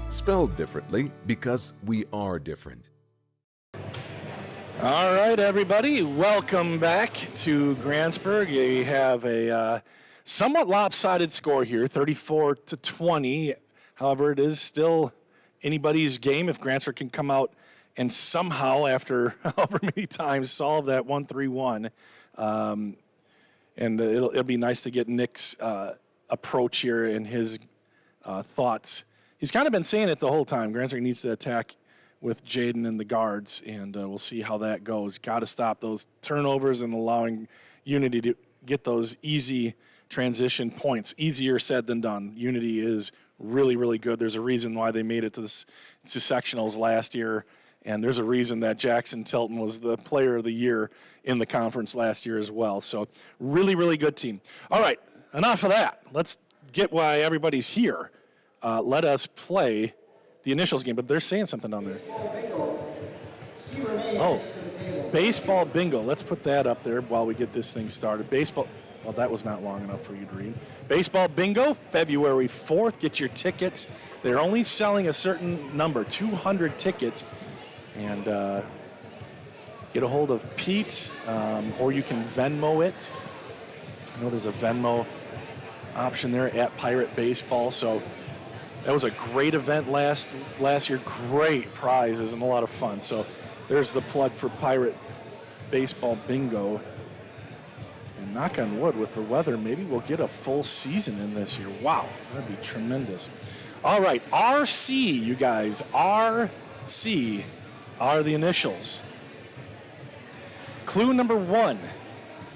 E: Spelled differently because we are different.
A: All right, everybody, welcome back to Grantsburg. We have a somewhat lopsided score here, 34-20. However, it is still anybody's game if Grantsburg can come out and somehow, after however many times, solve that 1-3-1. And it'll be nice to get Nick's approach here and his thoughts. He's kind of been saying it the whole time. Grantsburg needs to attack with Jaden and the guards, and we'll see how that goes. Got to stop those turnovers and allowing Unity to get those easy transition points. Easier said than done. Unity is really, really good. There's a reason why they made it to sectionals last year, and there's a reason that Jackson Tilton was the player of the year in the conference last year as well. So really, really good team. All right, enough of that. Let's get why everybody's here. Let us play the initials game, but they're saying something down there. Oh, baseball bingo. Let's put that up there while we get this thing started. Baseball, well, that was not long enough for you to read. Baseball bingo, February 4th. Get your tickets. They're only selling a certain number, 200 tickets. And get a hold of Pete, or you can Venmo it. I know there's a Venmo option there at Pirate Baseball, so that was a great event last year. Great prizes and a lot of fun. So there's the plug for Pirate Baseball Bingo. And knock on wood, with the weather, maybe we'll get a full season in this year. Wow, that'd be tremendous. All right, RC, you guys. RC are the initials. Clue number 1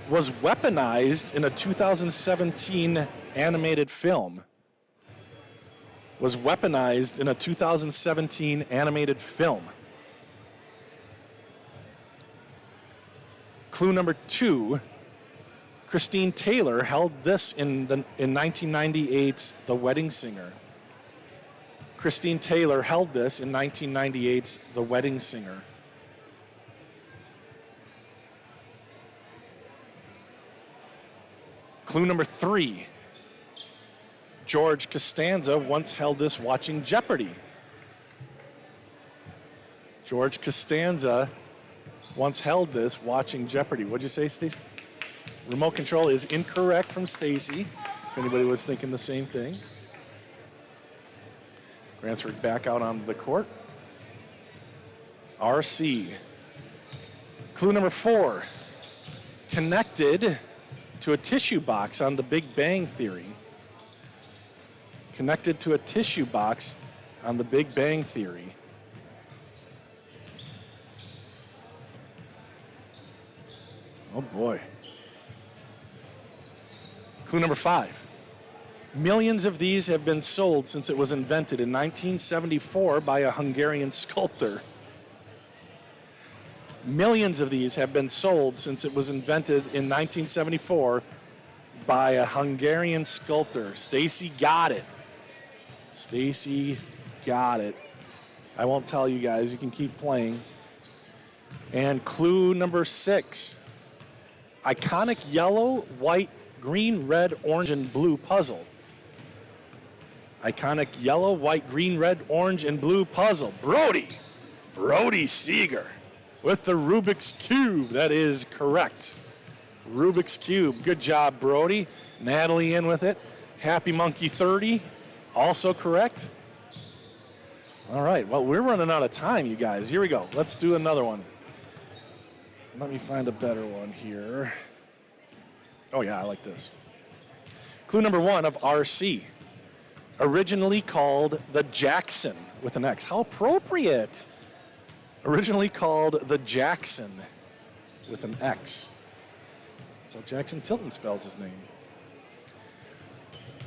A: was weaponized in a 2017 animated film. Was weaponized in a 2017 animated film. Clue number 2, Christine Taylor held this in 1998's The Wedding Singer. Christine Taylor held this in 1998's The Wedding Singer. Clue number 3, George Costanza once held this watching Jeopardy! George Costanza once held this watching Jeopardy. What'd you say, Stacy? Remote control is incorrect from Stacy, if anybody was thinking the same thing. Grantsburg back out onto the court. RC. Clue number 4. Connected to a tissue box on the Big Bang Theory. Connected to a tissue box on the Big Bang Theory. Oh boy. Clue number 5. Millions of these have been sold since it was invented in 1974 by a Hungarian sculptor. Millions of these have been sold since it was invented in 1974 by a Hungarian sculptor. Stacy got it. Stacy got it. I won't tell you guys, you can keep playing. And clue number 6. Iconic yellow, white, green, red, orange, and blue puzzle. Iconic yellow, white, green, red, orange, and blue puzzle. Brody Seeger with the Rubik's Cube. That is correct. Rubik's Cube. Good job, Brody. Natalie in with it. Happy Monkey 30. Also correct. All right. Well, we're running out of time, you guys. Here we go. Let's do another one. Let me find a better one here. Oh, yeah, I like this. Clue number 1 of RC. Originally called the Jackson with an X. How appropriate. Originally called the Jackson with an X. That's how Jackson Tilton spells his name.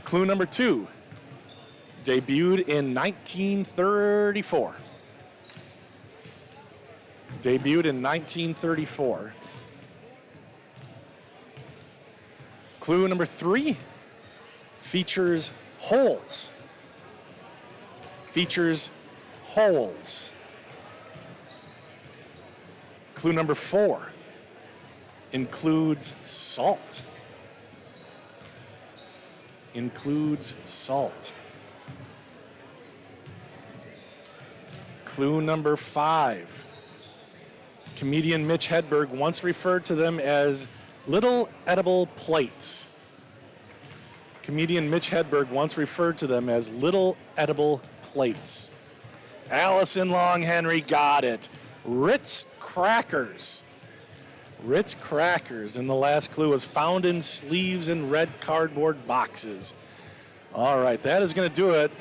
A: Clue number 2. Debuted in 1934. Debuted in 1934. Clue number 3. Features holes. Features holes. Clue number 4. Includes salt. Includes salt. Clue number 5. Comedian Mitch Hedberg once referred to them as little edible plates. Comedian Mitch Hedberg once referred to them as little edible plates. Allison Long Henry got it. Ritz crackers. Ritz crackers. And the last clue was found in sleeves and red cardboard boxes. All right, that is going to do it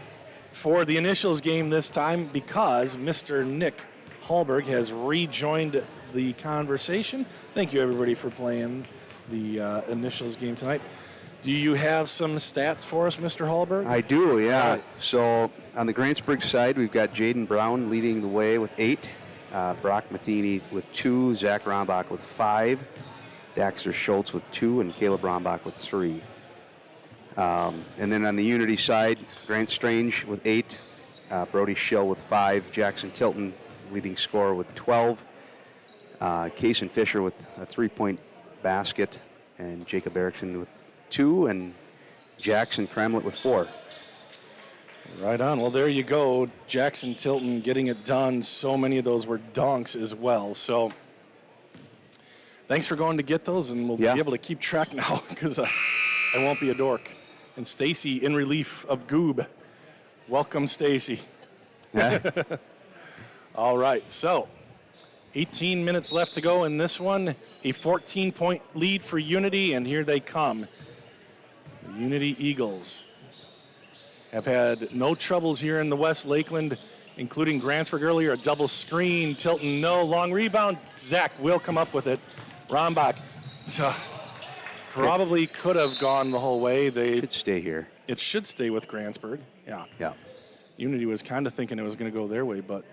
A: for the initials game this time because Mr. Nick Hallberg has rejoined the conversation. Thank you, everybody, for playing the initials game tonight. Do you have some stats for us, Mr. Hallberg?
C: I do, yeah. So on the Grantsburg side, we've got Jaden Brown leading the way with 8, Brock Matheny with 2, Zach Rombach with 5, Daxter Schultz with 2, and Caleb Rombach with 3. And then on the Unity side, Grant Strange with 8, Brody Schill with 5, Jackson Tilton leading scorer with 12, Kason Fisher with a 3-point basket, and Jacob Erickson with 2, and Jackson Kremlett with 4.
A: Right on. Well, there you go. Jackson Tilton getting it done. So many of those were dunks as well. So thanks for going to get those, and we'll be able to keep track now because I won't be a dork. And Stacy in relief of Goob. Welcome, Stacy. All right, so 18 minutes left to go in this one. A 14-point lead for Unity, and here they come. The Unity Eagles have had no troubles here in the West Lakeland, including Grantsburg earlier. A double screen, Tilton no, long rebound. Zach will come up with it. Rombach probably could have gone the whole way. They
C: should stay here.
A: It should stay with Grantsburg, yeah.
C: Yeah.
A: Unity was kind of thinking it was going to go their way, but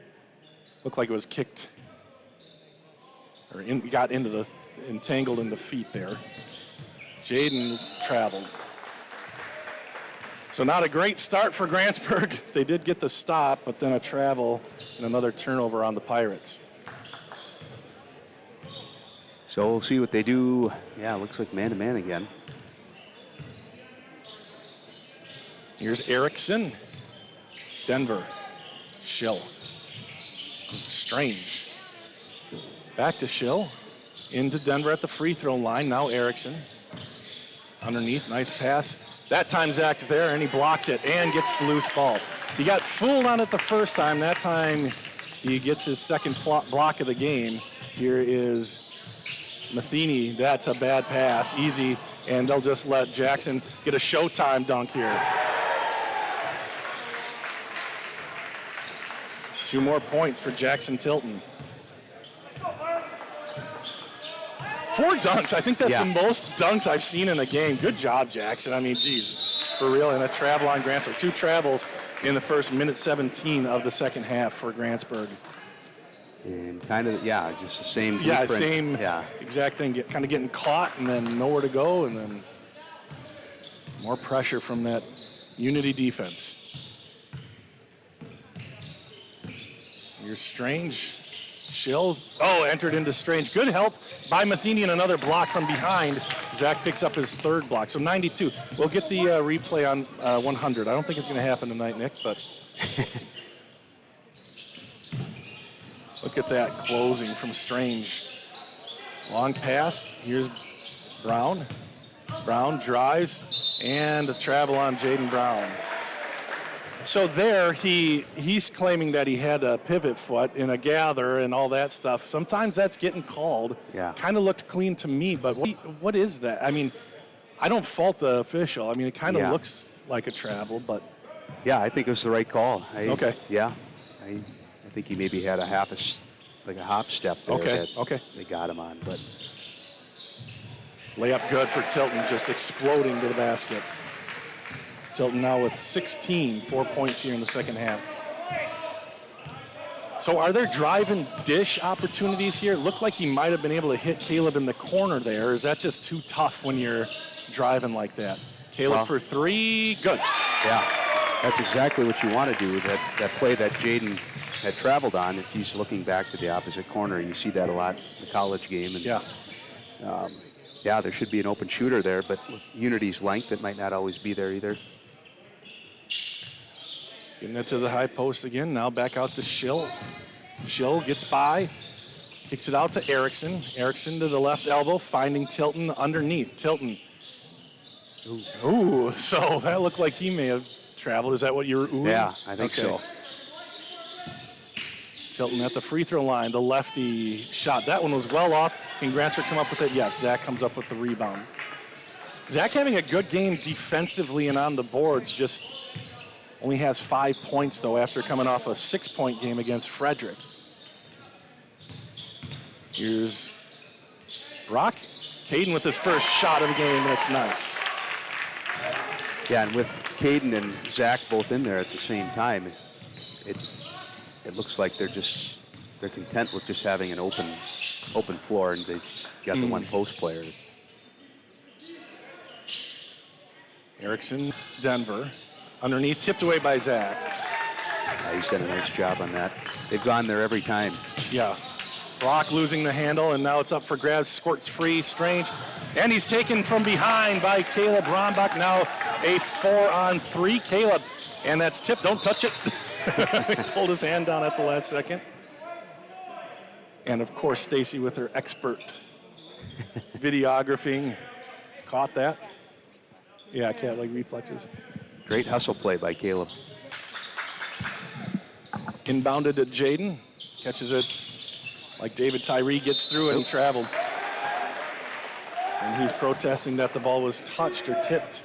A: looked like it was kicked or got into the entangled in the feet there. Jaden traveled. So not a great start for Grantsburg. They did get the stop, but then a travel and another turnover on the Pirates.
C: So we'll see what they do. Yeah, looks like man-to-man again. Here's
A: Erickson. Denver. Schill. Strange. Back to Schill. Into Denver at the free throw line. Now Erickson. Underneath, nice pass. That time Zach's there, and he blocks it and gets the loose ball. He got fooled on it the first time. That time he gets his second block of the game. Here is Matheny. That's a bad pass, easy, and they'll just let Jackson get a showtime dunk here. 2 more points for Jackson Tilton. 4 dunks. I think that's the most dunks I've seen in a game. Good job, Jackson. I mean, geez, for real. And a travel on Grantsburg. 2 travels in the first minute 17 of the second half for Grantsburg.
C: And kind of, just the same.
A: Yeah,
C: blueprint.
A: same exact thing. Kind of getting caught and then nowhere to go, and then more pressure from that Unity defense. Here's Strange. Schill. Oh, entered into Strange. Good help by Matheny and another block from behind. Zach picks up his 3rd block. So 92. We'll get the replay on 100. I don't think it's going to happen tonight, Nick, but look at that closing from Strange. Long pass. Here's Brown. Brown drives and a travel on Jaden Brown. So there, he's claiming that he had a pivot foot in a gather and all that stuff. Sometimes that's getting called.
C: Yeah.
A: Kind of looked clean to me, but what is that? I mean, I don't fault the official. I mean, it kind of looks like a travel, but.
C: Yeah, I think it was the right call.
A: Okay.
C: Yeah. I think he maybe had a hop step there.
A: Okay.
C: They got him on, but.
A: Layup good for Tilton, just exploding to the basket. Tilton now with 16, 4 points here in the second half. So are there drive and dish opportunities here? It looked like he might have been able to hit Caleb in the corner there. Is that just too tough when you're driving like that? Caleb for 3, good.
C: Yeah, that's exactly what you want to do. That play that Jaden had traveled on, if he's looking back to the opposite corner, you see that a lot in the college game. And, there should be an open shooter there, but with Unity's length, it might not always be there either.
A: Getting it to the high post again. Now back out to Schill. Schill gets by, kicks it out to Erickson. Erickson to the left elbow, finding Tilton underneath. Tilton. Ooh, so that looked like he may have traveled. Is that what you were oohing?
C: Yeah, I think so.
A: Tilton at the free throw line. The lefty shot. That one was well off. Can Grantsburg come up with it? Yes, Zach comes up with the rebound. Zach having a good game defensively and on the boards, just only has 5 points, though, after coming off a 6-point game against Frederick. Here's Brock. Caden with his first shot of the game, and it's nice.
C: Yeah, and with Caden and Zach both in there at the same time, it looks like they're content with just having an open floor, and they've got the one post players.
A: Erickson, Denver. Underneath, tipped away by Zach.
C: He's done a nice job on that. They've gone there every time.
A: Yeah. Brock losing the handle, and now it's up for grabs. Squirts free, Strange. And he's taken from behind by Caleb Rombach. Now a 4-on-3. Caleb, and that's tipped. Don't touch it. He pulled his hand down at the last second. And, of course, Stacy with her expert videographing. Caught that. Yeah, cat-like reflexes.
C: Great hustle play by Caleb.
A: Inbounded at Jaden. Catches it like David Tyree, gets through it and traveled. And he's protesting that the ball was touched or tipped.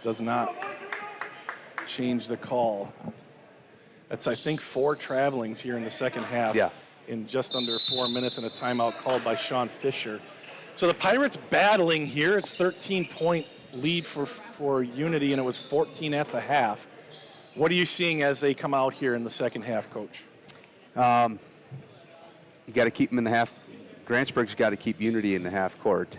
A: Does not change the call. That's, I think, 4 travelings here in the second half.
C: Yeah.
A: In just under 4 minutes, and a timeout called by Sean Fisher. So the Pirates battling here. It's 13-point lead for Unity, and it was 14 at the half. What are you seeing as they come out here in the second half, Coach?
C: You got to keep them in the half. Grantsburg's got to keep Unity in the half court,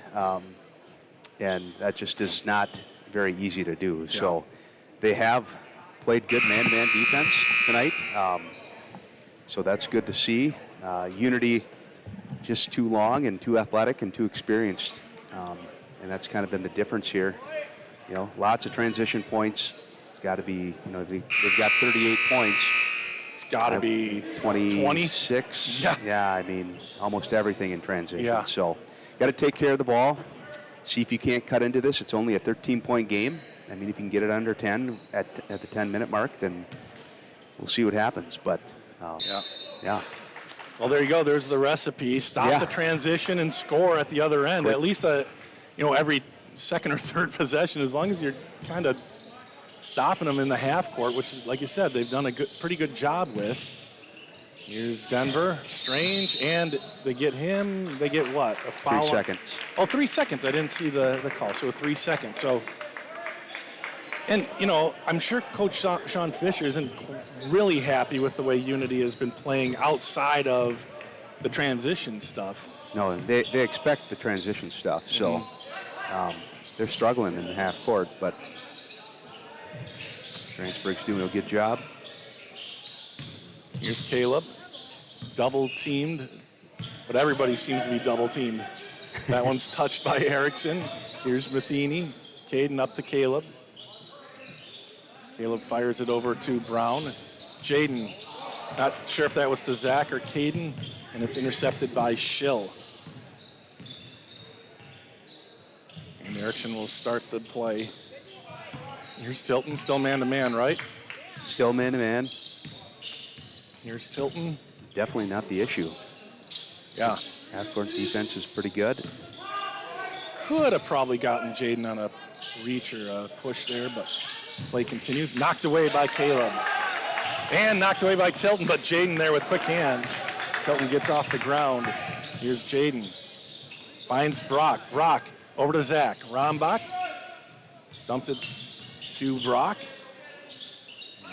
C: and that just is not very easy to do. Yeah. So they have played good man-to-man defense tonight, so that's good to see. Unity just too long and too athletic and too experienced, and that's kind of been the difference here. You know, lots of transition points. It's got to be, they've got 38 points.
A: It's got to be
C: 26.
A: Yeah.
C: Yeah, I mean, almost everything in transition.
A: Yeah.
C: So, got to take care of the ball. See if you can't cut into this. It's only a 13-point game. I mean, if you can get it under 10 at the 10-minute mark, then we'll see what happens. But, yeah.
A: Well, there you go. There's the recipe. Stop the transition and score at the other end.
C: Quick.
A: At least, every second or third possession, as long as you're kind of stopping them in the half court, which, like you said, they've done a pretty good job with. Here's Denver, Strange, and they get him. They get what? A foul?
C: 3 seconds.
A: Oh, 3 seconds. I didn't see the call. So 3 seconds. So, and, I'm sure Coach Sean Fisher isn't really happy with the way Unity has been playing outside of the transition stuff.
C: No, they expect the transition stuff. So they're struggling in the half court, but Grantsburg's doing a good job.
A: Here's Caleb, double teamed, but everybody seems to be double teamed. That one's touched by Erickson. Here's Matheny, Caden up to Caleb. Caleb fires it over to Brown. Jaden, not sure if that was to Zach or Caden, and it's intercepted by Schill. And Erickson will start the play. Here's Tilton, still man-to-man, right?
C: Still man-to-man.
A: Here's Tilton.
C: Definitely not the issue.
A: Yeah.
C: Half-court defense is pretty good.
A: Could have probably gotten Jaden on a reach or a push there, but play continues. Knocked away by Caleb. And knocked away by Tilton, but Jaden there with quick hands. Tilton gets off the ground. Here's Jaden. Finds Brock. Brock over to Zach. Rombach dumps it to Brock.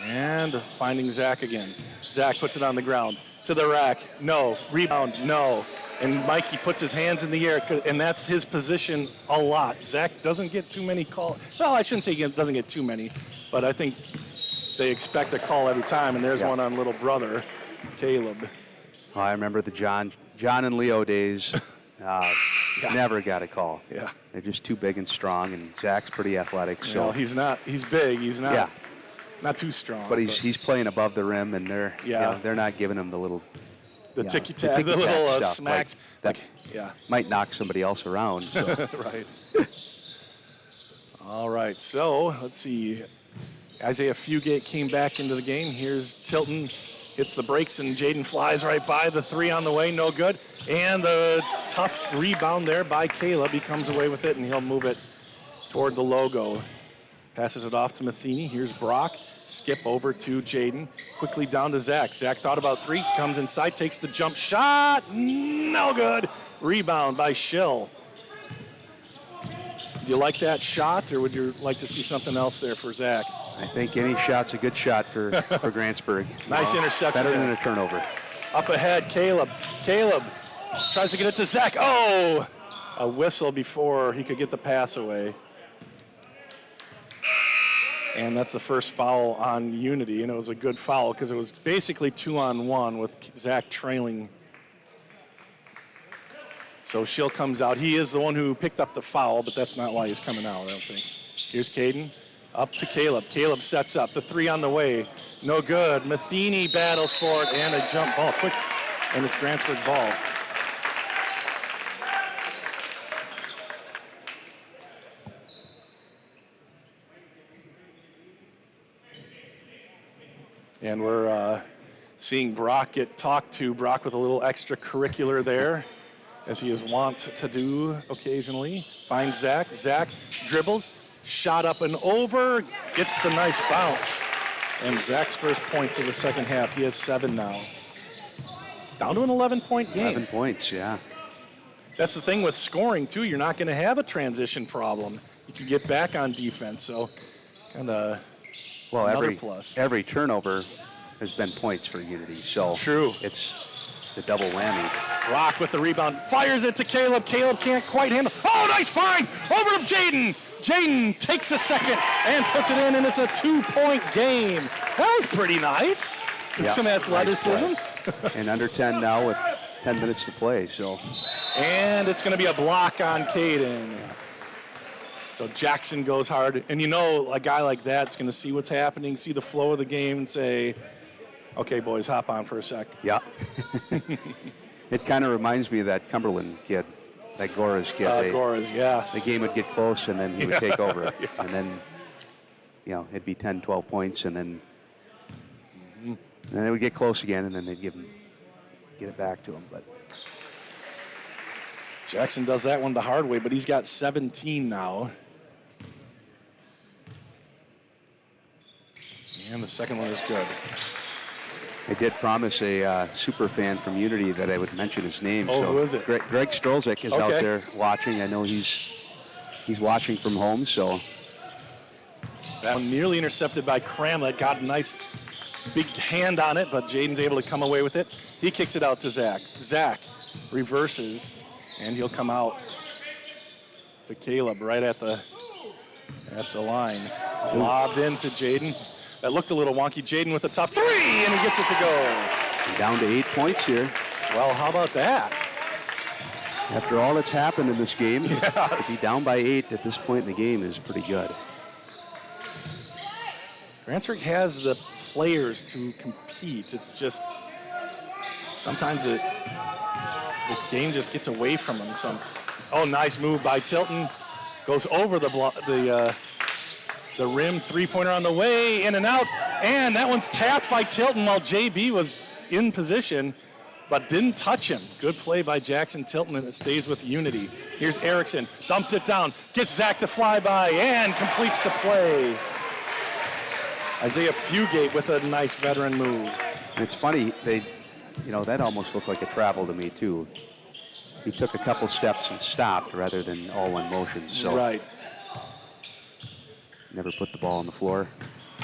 A: And finding Zach again. Zach puts it on the ground. To the rack. No. Rebound. No. And Mikey puts his hands in the air, and that's his position a lot. Zach doesn't get too many calls. Well, I shouldn't say he doesn't get too many, but I think they expect a call every time, and there's one on little brother, Caleb.
C: Oh, I remember the John and Leo days. Never got a call.
A: Yeah.
C: They're just too big and strong, and Zach's pretty athletic. So
A: Well, he's not. He's big. He's not. Not too strong.
C: But he's playing above the rim, and they're not giving him the little
A: ticky-tack, the little
C: stuff,
A: smacks.
C: that might knock somebody else around. So.
A: Right. All right, so let's see. Isaiah Fugate came back into the game. Here's Tilton, hits the brakes, and Jaden flies right by. The three on the way, no good. And the tough rebound there by Caleb. He comes away with it, and he'll move it toward the logo. Passes it off to Matheny. Here's Brock. Skip over to Jaden. Quickly down to Zach. Zach thought about three. Comes inside, takes the jump shot. No good. Rebound by Schill. Do you like that shot, or would you like to see something else there for Zach?
C: I think any shot's a good shot for Grantsburg.
A: Nice interception.
C: Better than a turnover.
A: Up ahead, Caleb. Caleb tries to get it to Zach. Oh! A whistle before he could get the pass away. And that's the first foul on Unity, and it was a good foul because it was basically 2-on-1 with Zach trailing. So Schill comes out. He is the one who picked up the foul, but that's not why he's coming out, I don't think. Here's Caden. Up to Caleb. Caleb sets up. The three on the way. No good. Matheny battles for it, and a jump ball. Quick, and it's Grantsburg ball. And we're seeing Brock get talked to. Brock with a little extracurricular there, as he is wont to do occasionally. Finds Zach. Zach dribbles, shot up and over, gets the nice bounce. And Zach's first points of the second half. He has 7 now. Down to an 11-point game.
C: 11 points, yeah.
A: That's the thing with scoring, too. You're not going to have a transition problem. You can get back on defense, so kind of another plus.
C: Every turnover has been points for Unity. So
A: true.
C: It's a double whammy.
A: Brock with the rebound, fires it to Caleb. Caleb can't quite handle. Oh, nice find! Over to Jaden. Jaden takes a second and puts it in, and it's a 2-point game. That was pretty nice. Some athleticism.
C: Nice and under 10 now with 10 minutes to play. So.
A: And it's going to be a block on Caden. So Jackson goes hard. And a guy like that's going to see what's happening, see the flow of the game, and say, Okay, boys, hop on for a sec.
C: Yeah. It kind of reminds me of that Cumberland kid, that Gora's kid.
A: Gora's, yes.
C: The game would get close, and then he would take over.
A: Yeah.
C: And then, it'd be 10, 12 points, and then it would get close again, and then they'd get it back to him. But
A: Jackson does that one the hard way, but he's got 17 now. And the second one is good.
C: I did promise a super fan from Unity that I would mention his name.
A: Oh,
C: so
A: who is it?
C: Greg Strolzik is out there watching. I know he's watching from home, so.
A: That one nearly intercepted by Cramlett. Got a nice big hand on it, but Jaden's able to come away with it. He kicks it out to Zach. Zach reverses, and he'll come out to Caleb right at the line. Lobbed into Jaden. That looked a little wonky. Jaden with a tough three, and he gets it to go.
C: Down to 8 points here.
A: Well, how about that?
C: After all that's happened in this game,
A: Yes.
C: to be down by 8 at this point in the game is pretty good.
A: Grantsburg has the players to compete. It's just sometimes the game just gets away from them. Nice move by Tilton. Goes over the rim, three-pointer on the way, in and out, and that one's tapped by Tilton while JB was in position, but didn't touch him. Good play by Jackson Tilton, and it stays with Unity. Here's Erickson, dumped it down, gets Zach to fly by, and completes the play. Isaiah Fugate with a nice veteran move.
C: And it's funny, that almost looked like a travel to me too. He took a couple steps and stopped rather than all one motion. So
A: Right.
C: Never put the ball on the floor.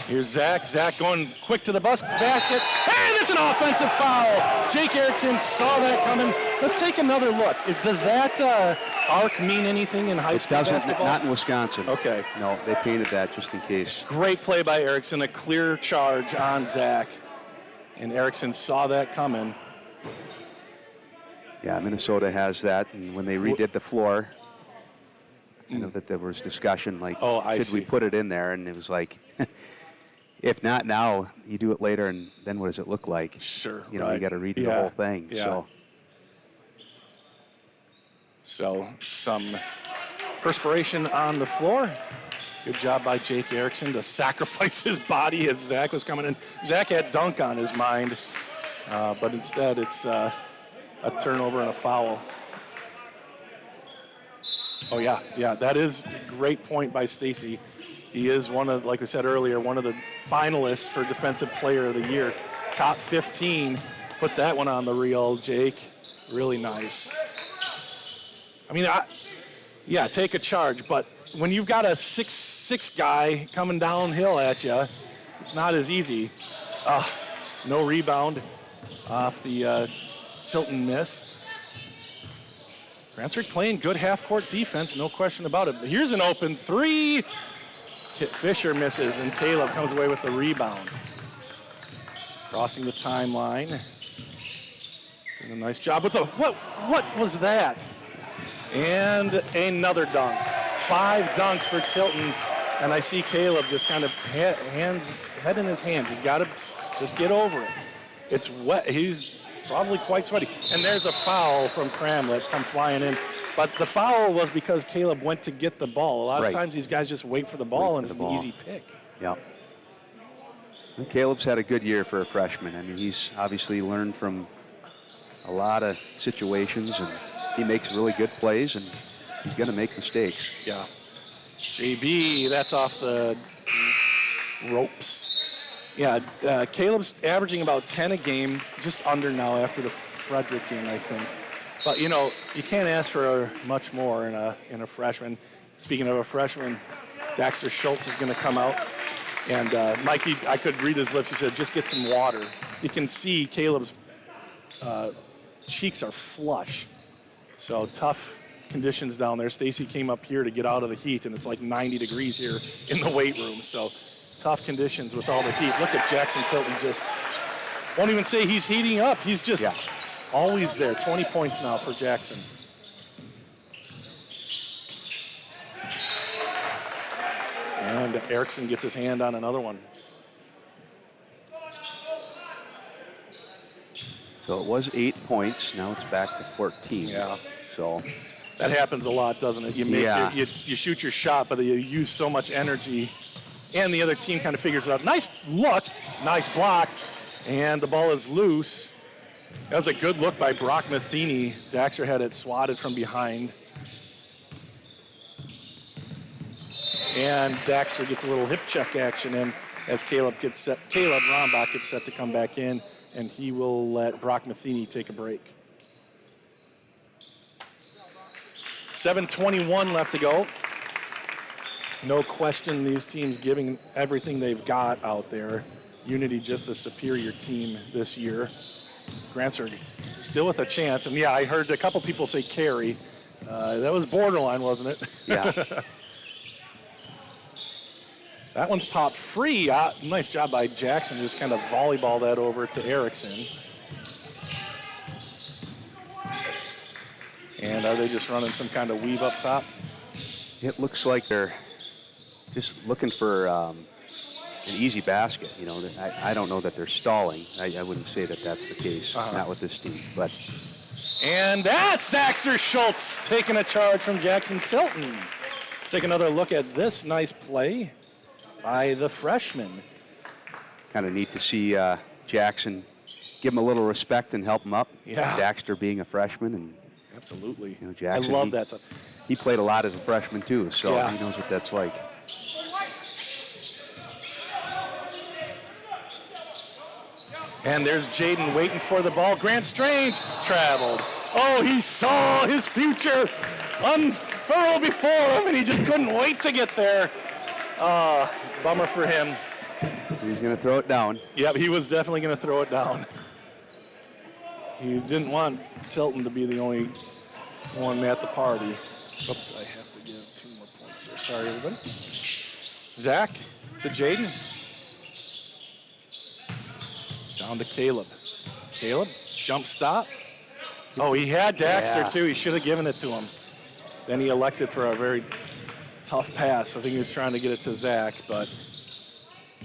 A: Here's Zach. Zach going quick to the basket. And it's an offensive foul. Jake Erickson saw that coming. Let's take another look. Does that arc mean anything in high school basketball?
C: Not in Wisconsin.
A: Okay.
C: No, they painted that just in case.
A: Great play by Erickson. A clear charge on Zach. And Erickson saw that coming.
C: Yeah, Minnesota has that. And when they redid the floor, I know that there was discussion like, should we put it in there? And it was like, if not now, you do it later, and then what does it look like?
A: Sure.
C: You know, you got to redo the whole thing.
A: Yeah. So some perspiration on the floor. Good job by Jake Erickson to sacrifice his body as Zach was coming in. Zach had dunk on his mind, but instead it's a turnover and a foul. Oh, yeah, that is a great point by Stacy. He is one of, like we said earlier, one of the finalists for Defensive Player of the Year. Top 15. Put that one on the reel, Jake. Really nice. I mean, take a charge, but when you've got a 6'6" guy coming downhill at you, it's not as easy. No rebound off the Tilton miss. Grantsburg playing good half-court defense, no question about it. Here's an open three. Fisher misses, and Caleb comes away with the rebound. Crossing the timeline. Doing a nice job with the, what was that? And another dunk. 5 dunks for Tilton, and I see Caleb just kind of head in his hands. He's got to just get over it. It's wet. He's probably quite sweaty. And there's a foul from Cramlett come flying in. But the foul was because Caleb went to get the ball. A lot of times these guys just wait for the ball, and it's an easy pick.
C: Yeah. And Caleb's had a good year for a freshman. I mean, he's obviously learned from a lot of situations, and he makes really good plays, and he's going to make mistakes.
A: Yeah. JB, that's off the ropes. Yeah, Caleb's averaging about 10 a game, just under now after the Frederick game, I think. But, you can't ask for much more in a freshman. Speaking of a freshman, Daxter Schultz is going to come out. And Mikey, I could read his lips. He said, just get some water. You can see Caleb's cheeks are flush. So tough conditions down there. Stacy came up here to get out of the heat, and it's like 90 degrees here in the weight room. So tough conditions with all the heat. Look at Jackson Tilton, just won't even say he's heating up. He's just always there. 20 points now for Jackson. And Erickson gets his hand on another one.
C: So it was 8 points. Now it's back to 14.
A: Yeah.
C: So
A: That happens a lot, doesn't it? You make
C: Yeah.
A: you shoot your shot, but you use so much energy, and the other team kind of figures it out. Nice look, nice block, and the ball is loose. That was a good look by Brock Matheny. Daxter had it swatted from behind. And Daxter gets a little hip check action in as Caleb Rombach gets set to come back in, and he will let Brock Matheny take a break. 7:21 left to go. No question these teams giving everything they've got out there. Unity just a superior team this year. Grantsburg still with a chance. And yeah, I heard a couple people say carry. That was borderline, wasn't it?
C: yeah,
A: That one's popped free. Nice job by Jackson, just kind of volleyball that over to Erickson. And are they just running some kind of weave up top?
C: it looks like they're just looking for an easy basket. You know, I don't know that they're stalling. I wouldn't say that that's the case, not with this team. But
A: And that's Daxter Schultz taking a charge from Jackson Tilton. Take another look at this nice play by the freshman.
C: kind of neat to see Jackson give him a little respect and help him up.
A: Yeah.
C: Daxter being a freshman, and
A: Absolutely.
C: You know, Jackson,
A: I love that stuff.
C: he played a lot as a freshman too, so
A: Yeah.
C: he knows what that's like.
A: And there's Jaden waiting for the ball. Grant Strange traveled. Oh, he saw his future unfurl before him, and he just couldn't wait to get there. Bummer for him.
C: He's going to throw it down.
A: Yep, he was definitely going to throw it down. He didn't want Tilton to be the only one at the party. Oops, I have to give 2 more points there. Sorry, everybody. Zach to Jaden. Down to Caleb. Caleb, jump stop. Oh, he had Daxter
C: Yeah.
A: too. He should have given it to him. Then he elected for a very tough pass. I think he was trying to get it to Zach, but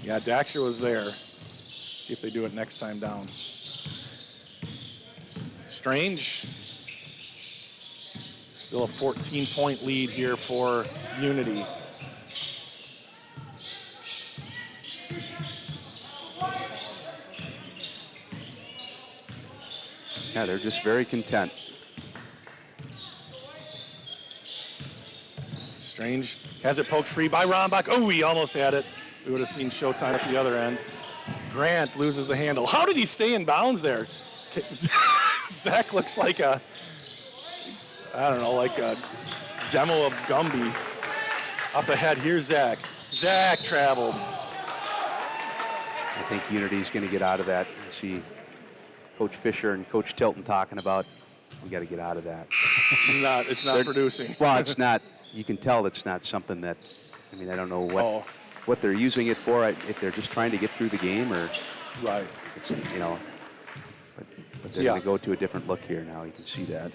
A: yeah, Daxter was there. See if they do it next time down. Strange. Still a 14-point lead here for Unity.
C: Yeah, they're just very content.
A: Strange has it poked free by Rombach. Oh, he almost had it. We would have seen Showtime at the other end. Grant loses the handle. How did he stay in bounds there? Zach looks like a, I don't know, like a demo of Gumby. Up ahead, here's Zach. Zach traveled.
C: I think Unity's going to get out of that. I see Coach Fisher and Coach Tilton talking about, we got to get out of that.
A: It's not producing.
C: Well, it's not, you can tell it's not something that, I mean, I don't know
A: Oh,
C: what they're using it for, if they're just trying to get through the game or
A: right.
C: it's, you know, but they're
A: Yeah.
C: going to go to a different look here now. You can see that.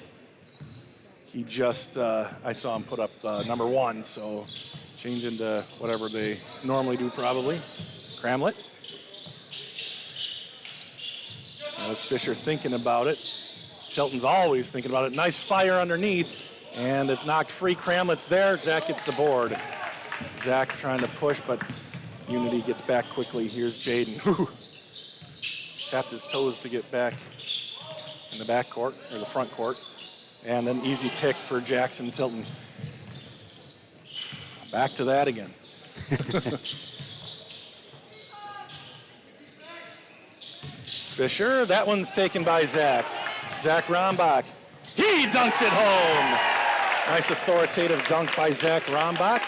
A: He just, I saw him put up number 1, so change into whatever they normally do probably. Cramlet. That was Fisher thinking about it. Tilton's always thinking about it. Nice fire underneath, and it's knocked free. Cramlet's there. Zach gets the board. Zach trying to push, but Unity gets back quickly. Here's Jaden. Whew. Tapped his toes to get back in the back court, or the front court. And an easy pick for Jackson Tilton. Back to that again. Fisher, that one's taken by Zach. Zach Rombach. He dunks it home. Nice authoritative dunk by Zach Rombach.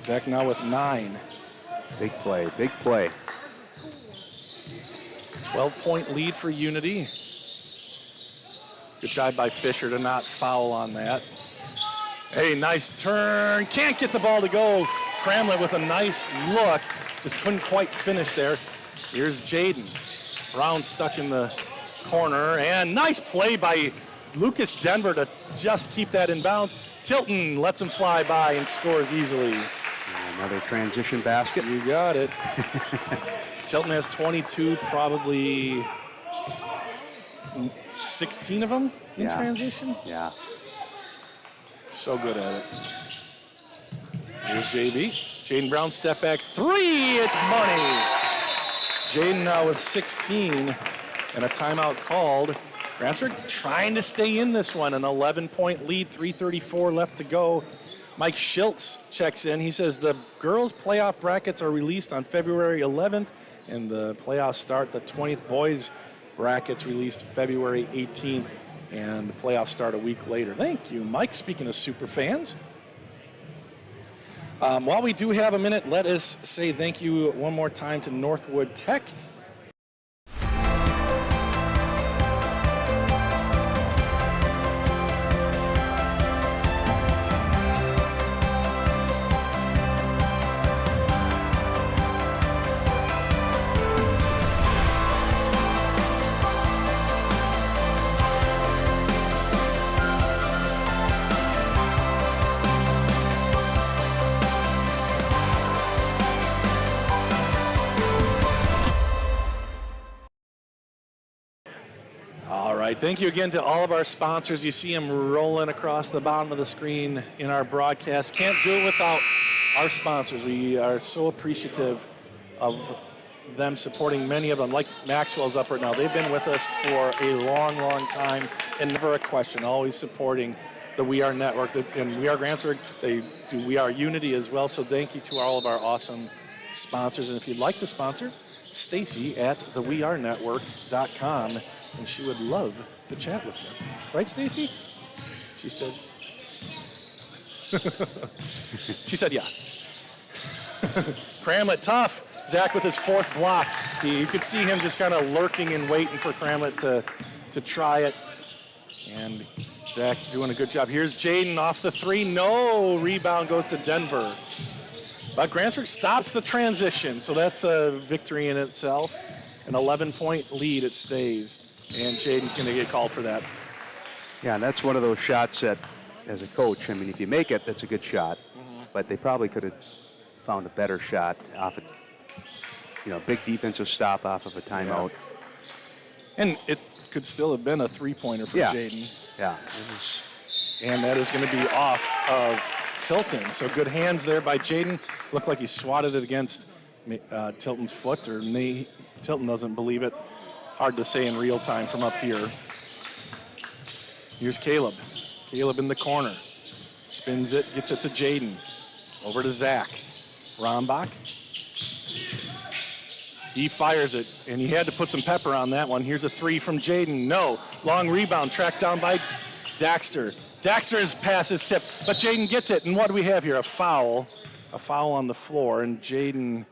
A: Zach now with 9.
C: Big play, big play.
A: 12-point lead for Unity. Good job by Fisher to not foul on that. Hey, nice turn. Can't get the ball to go. Cramlet with a nice look. Just couldn't quite finish there. Here's Jaden. Brown stuck in the corner. And nice play by Lucas Denver to just keep that in bounds. Tilton lets him fly by and scores easily.
C: And Another transition basket.
A: You got it. Tilton has 22, probably 16 of them in
C: Yeah.
A: transition.
C: Yeah.
A: So good at it. Here's JB. Jaden Brown, step back three. It's money. Jaden now with 16 and a timeout called. Grantsburg trying to stay in this one. An 11-point lead, 3:34 left to go. Mike Schiltz checks in. He says the girls' playoff brackets are released on February 11th, and the playoffs start the 20th. Boys' brackets released February 18th, and the playoffs start a week later. Thank you, Mike. Speaking of super fans. While we do have a minute, let us say thank you one more time to Northwood Tech. All right, thank you again to all of our sponsors. You see them rolling across the bottom of the screen in our broadcast. Can't do it without our sponsors. We are so appreciative of them supporting many of them, like Maxwell's up right now. They've been with us for a long, long time, and never a question, always supporting the We Are Network. And We Are Grantsburg, they do We Are Unity as well, so thank you to all of our awesome sponsors. And if you'd like to sponsor, Stacy at thewearenetwork.com, and she would love to chat with you. Right, Stacy? She said. She said, yeah. Cramlett, tough. Zach with his fourth block. You could see him just kind of lurking and waiting for Cramlett to try it. And Zach doing a good job. Here's Jaden off the three. No, rebound goes to Denver. But Grantsburg stops the transition, so that's a victory in itself. An 11-point lead, it stays. And Jaden's going to get called for that.
C: Yeah, and that's one of those shots that, as a coach, I mean, if you make it, that's a good shot. But they probably could have found a better shot off a, big defensive stop off of a timeout.
A: Yeah. And it could still have been a three-pointer for Jaden.
C: Yeah, it was.
A: And that is going to be off of Tilton. So good hands there by Jaden. Looked like he swatted it against Tilton's foot, or Tilton doesn't believe it. Hard to say in real time from up here. Here's Caleb. Caleb in the corner. Spins it, gets it to Jaden. Over to Zach. Rombach. He fires it, and he had to put some pepper on that one. Here's a three from Jaden. No. Long rebound tracked down by Daxter. Daxter's pass is tipped, but Jaden gets it. And what do we have here? A foul. A foul on the floor, and Jaden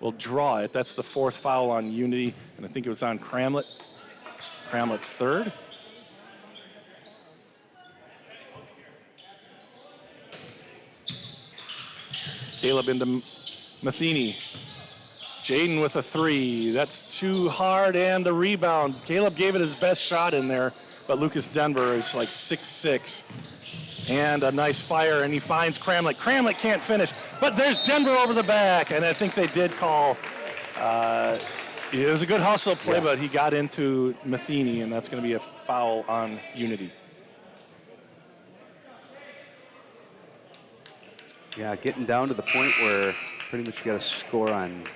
A: will draw it. That's the fourth foul on Unity, and I think it was on Cramlett. Cramlett's third. Caleb into Matheny. Jaden with a three. That's too hard, and the rebound. Caleb gave it his best shot in there, but Lucas Denver is like 6'6". And a nice fire, and he finds Cramlett. Cramlett can't finish, but there's Denver over the back, and I think they did call. It was a good hustle play, but he got into Matheny, and that's going to be a foul on Unity.
C: Yeah, getting down to the point where pretty much you got to score on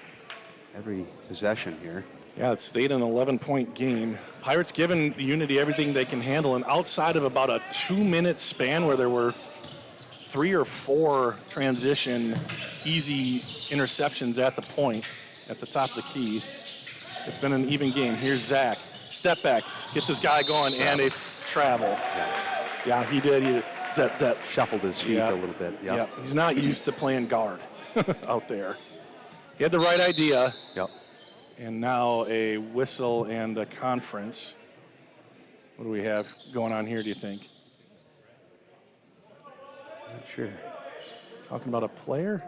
C: every possession here.
A: Yeah, it stayed an 11-point game. Pirates giving Unity everything they can handle, and outside of about a 2-minute span where there were 3 or 4 transition easy interceptions at the point, at the top of the key, it's been an even game. Here's Zach. Step back, gets his guy going, and a travel. Yeah, he did. He
C: shuffled his feet a little bit.
A: Yeah, he's not used to playing guard out there. He had the right idea.
C: Yep.
A: And now a whistle and a conference. What do we have going on here, do you think?
C: Not sure.
A: Talking about a player?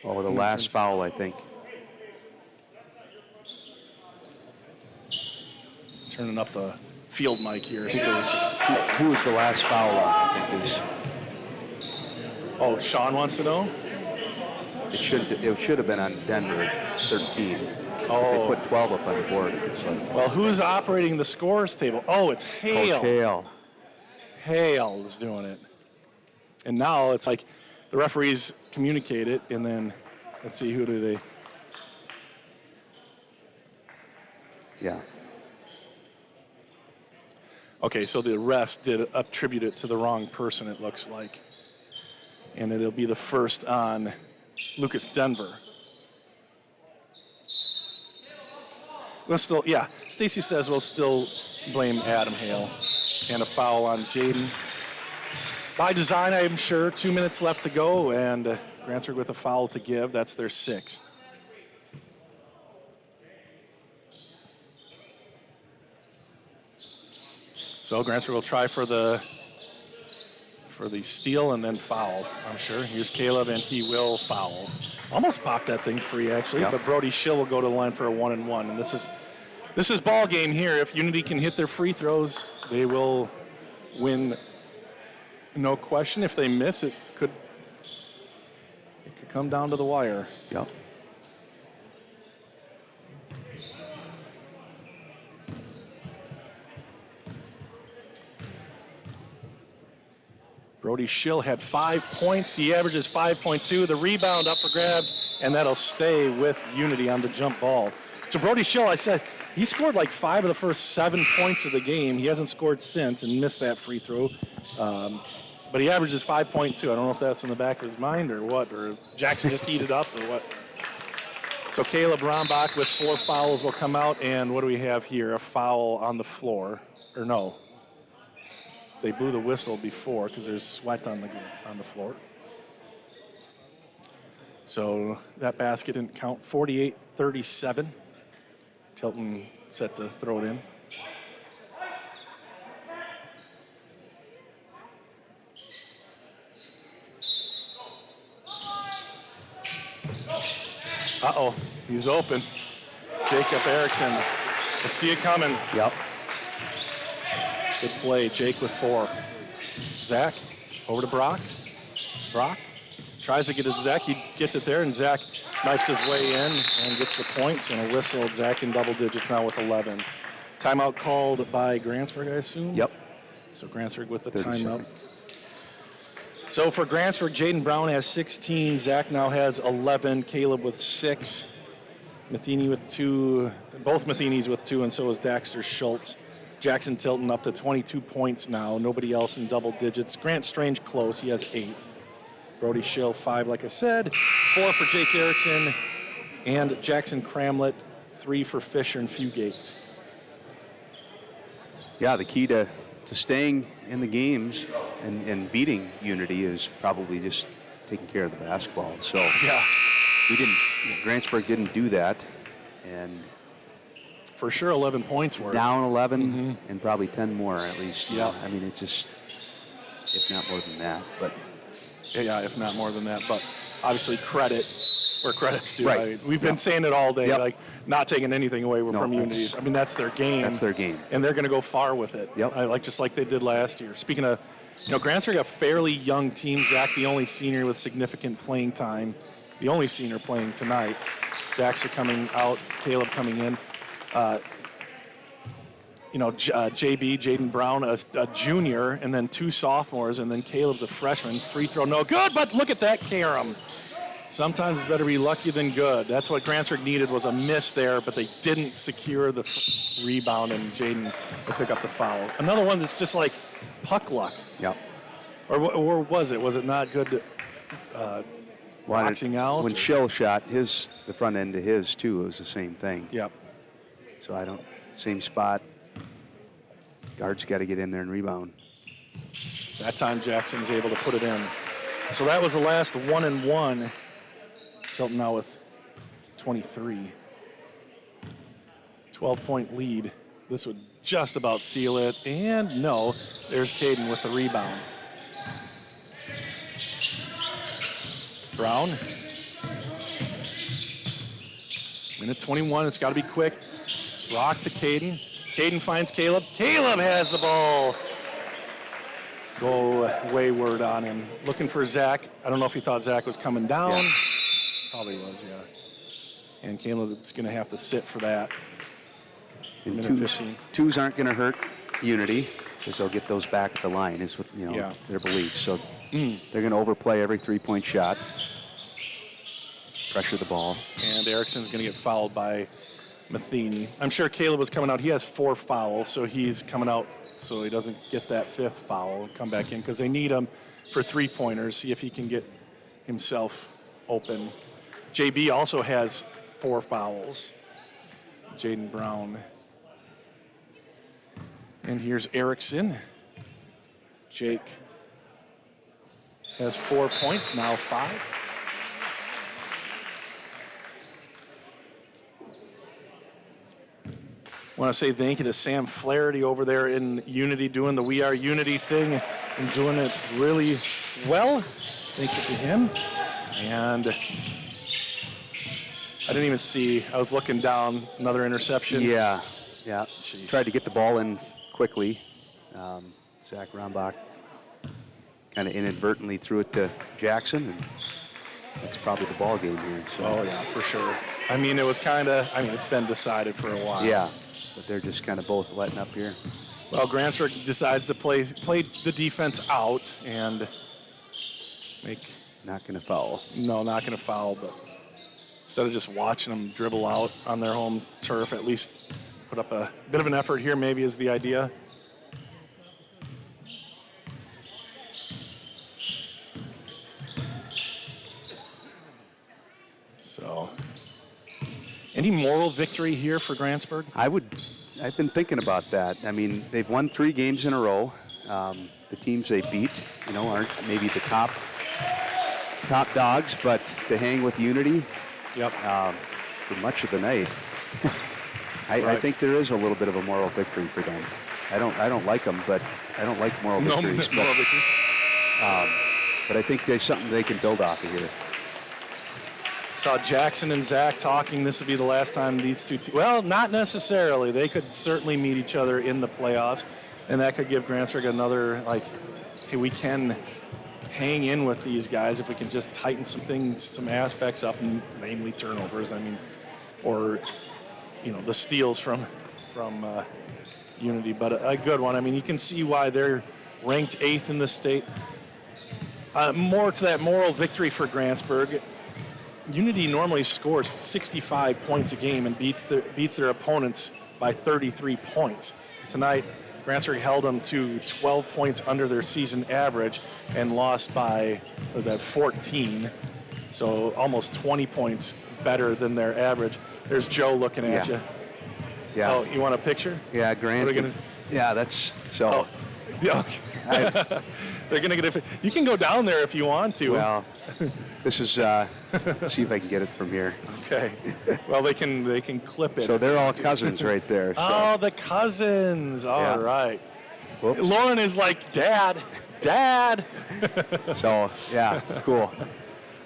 C: Oh, the last foul, I think.
A: Turning up the field mic here. So
C: Who was the last foul on, I think is.
A: Oh, Sean wants to know?
C: It should have been on Denver 13.
A: Oh.
C: They put 12 up on the board. It looks like.
A: Well, who's operating the scores table? Oh, it's Hale.
C: Coach Hale.
A: Hale is doing it. And now it's like the referees communicate it, and then let's see, who do they?
C: Yeah.
A: Okay, so the refs did attribute it to the wrong person, it looks like. And it'll be the first on Lucas Denver. We'll still, yeah, Stacy says we'll still blame Adam Hale. And a foul on Jaden. By design, I'm sure. 2 minutes left to go, and Grantsburg with a foul to give. That's their 6th. So Grantsburg will try for the steal and then foul, I'm sure. Here's Caleb, and he will foul. Almost popped that thing free, actually,
C: Yep.
A: but Brody Schill will go to the line for a 1-and-1. And this is ball game here. If Unity can hit their free throws, they will win, no question. If they miss, it could come down to the wire.
C: Yep.
A: Brody Schill had 5 points. He averages 5.2. The rebound up for grabs, and that'll stay with Unity on the jump ball. So Brody Schill, I said, he scored like 5 of the first 7 points of the game. He hasn't scored since and missed that free throw. But he averages 5.2. I don't know if that's in the back of his mind or what, or Jackson just heated up or what. So Caleb Rombach with 4 fouls will come out, and what do we have here? A foul on the floor, or no. They blew the whistle before because there's sweat on the floor. So that basket didn't count. 48-37. Tilton set to throw it in. Uh-oh, he's open. Jacob Erickson. We'll see it coming.
C: Yep.
A: Good play, Jake with 4. Zach, over to Brock. Brock tries to get it to Zach. He gets it there, and Zach knifes his way in and gets the points and a whistle. Zach in double digits now with 11. Timeout called by Grantsburg, I assume?
C: Yep.
A: So Grantsburg with the
C: 30
A: timeout.
C: seconds.
A: So for Grantsburg, Jaden Brown has 16. Zach now has 11. Caleb with 6. Matheny with 2. Both Matheny's with 2, and so is Daxter Schultz. Jackson Tilton up to 22 points now. Nobody else in double digits. Grant Strange close. He has 8. Brody Schill 5, like I said. 4 for Jake Erickson. And Jackson Cramlett, 3 for Fisher and Fugate.
C: Yeah, the key to staying in the games and beating Unity is probably just taking care of the basketball. So
A: Yeah,
C: Grantsburg didn't do that, and
A: for sure 11 points worth.
C: down 11 and probably 10 more at least.
A: Yeah.
C: I mean, it just, if not more than that, but.
A: Yeah, if not more than that. But obviously credit where credit's due.
C: Right.
A: I mean, we've been saying it all day,
C: Yep.
A: like not taking anything away
C: No,
A: from
C: that's-
A: Unity. I mean, that's their game.
C: That's their game.
A: And they're going to go far with it.
C: Yep.
A: Just like they did last year. Speaking of, Grantsburg, a fairly young team. Zach, the only senior with significant playing time. The only senior playing tonight. Daxter coming out, Caleb coming in. JB, Jaden Brown, a junior, and then 2 sophomores, and then Caleb's a freshman. Free throw, no good, but look at that, Karam. Sometimes it's better to be lucky than good. That's what Grantsburg needed, was a miss there, but they didn't secure the rebound, and Jaden will pick up the foul. Another one that's just like puck luck.
C: Yep.
A: Or was it? Was it not good boxing out?
C: When Schill shot the front end to his too, it was the same thing.
A: Yep.
C: So same spot. Guards got to get in there and rebound.
A: That time Jackson's able to put it in. So that was the last 1-and-1. Tilton now with 23. 12-point lead. This would just about seal it. And no, there's Caden with the rebound. Brown. Minute 21, it's got to be quick. Rock to Caden. Caden finds Caleb. Caleb has the ball. go wayward on him. Looking for Zach. I don't know if he thought Zach was coming down.
C: Yeah.
A: Probably was, yeah. And Caleb's going to have to sit for that.
C: And
A: Minute 15.
C: twos aren't going to hurt Unity because they'll get those back at the line is what,
A: Yeah.
C: their belief. So they're going to overplay every three-point shot. Pressure the ball.
A: And Erickson's going to get fouled by Matheny. I'm sure Caleb was coming out. He has 4 fouls, so he's coming out so he doesn't get that 5th foul and come back in because they need him for three-pointers, see if he can get himself open. JB also has 4 fouls. Jaden Brown. And here's Erickson. Jake has 4 points, now 5. I want to say thank you to Sam Flaherty over there in Unity doing the We Are Unity thing and doing it really well. Thank you to him. And I didn't even see, I was looking down, another interception.
C: Yeah.
A: Jeez.
C: Tried to get the ball in quickly. Zach Rombach kind of inadvertently threw it to Jackson, and that's probably the ball game here. So.
A: Oh, yeah, for sure. I mean, it was kind of, it's been decided for a while.
C: Yeah, but they're just kind of both letting up here.
A: Well, Grantsburg decides to play the defense out and make...
C: Not going to foul.
A: No, not going to foul, but instead of just watching them dribble out on their home turf, at least put up a bit of an effort here maybe is the idea. So, any moral victory here for Grantsburg?
C: I've been thinking about that. I mean, they've won 3 games in a row. The teams they beat, aren't maybe the top dogs, but to hang with Unity
A: Yep.
C: for much of the night, I
A: Right.
C: think there is a little bit of a moral victory for them. I don't like them, but I don't like moral victories.
A: moral victories.
C: But I think there's something they can build off of here.
A: Saw Jackson and Zach talking. This would be the last time these two. Well, not necessarily. They could certainly meet each other in the playoffs, and that could give Grantsburg another hey, we can hang in with these guys if we can just tighten some things, some aspects up, namely turnovers. Or the steals from Unity, but a good one. You can see why they're ranked 8th in the state. More to that moral victory for Grantsburg. Unity normally scores 65 points a game and beats their opponents by 33 points. Tonight, Grantsburg held them to 12 points under their season average and lost by, 14. So almost 20 points better than their average. There's Joe looking at you.
C: Yeah.
A: Oh, you want a picture?
C: Yeah, Grant. Yeah, that's so.
A: Oh, okay. They're going to get it. You can go down there if you want to.
C: Well, this is, let's see if I can get it from here.
A: Okay. Well, they can clip it.
C: So they're all cousins right there. So.
A: Oh, the cousins. All right.
C: Whoops.
A: Lauren is like, Dad.
C: So, yeah, cool.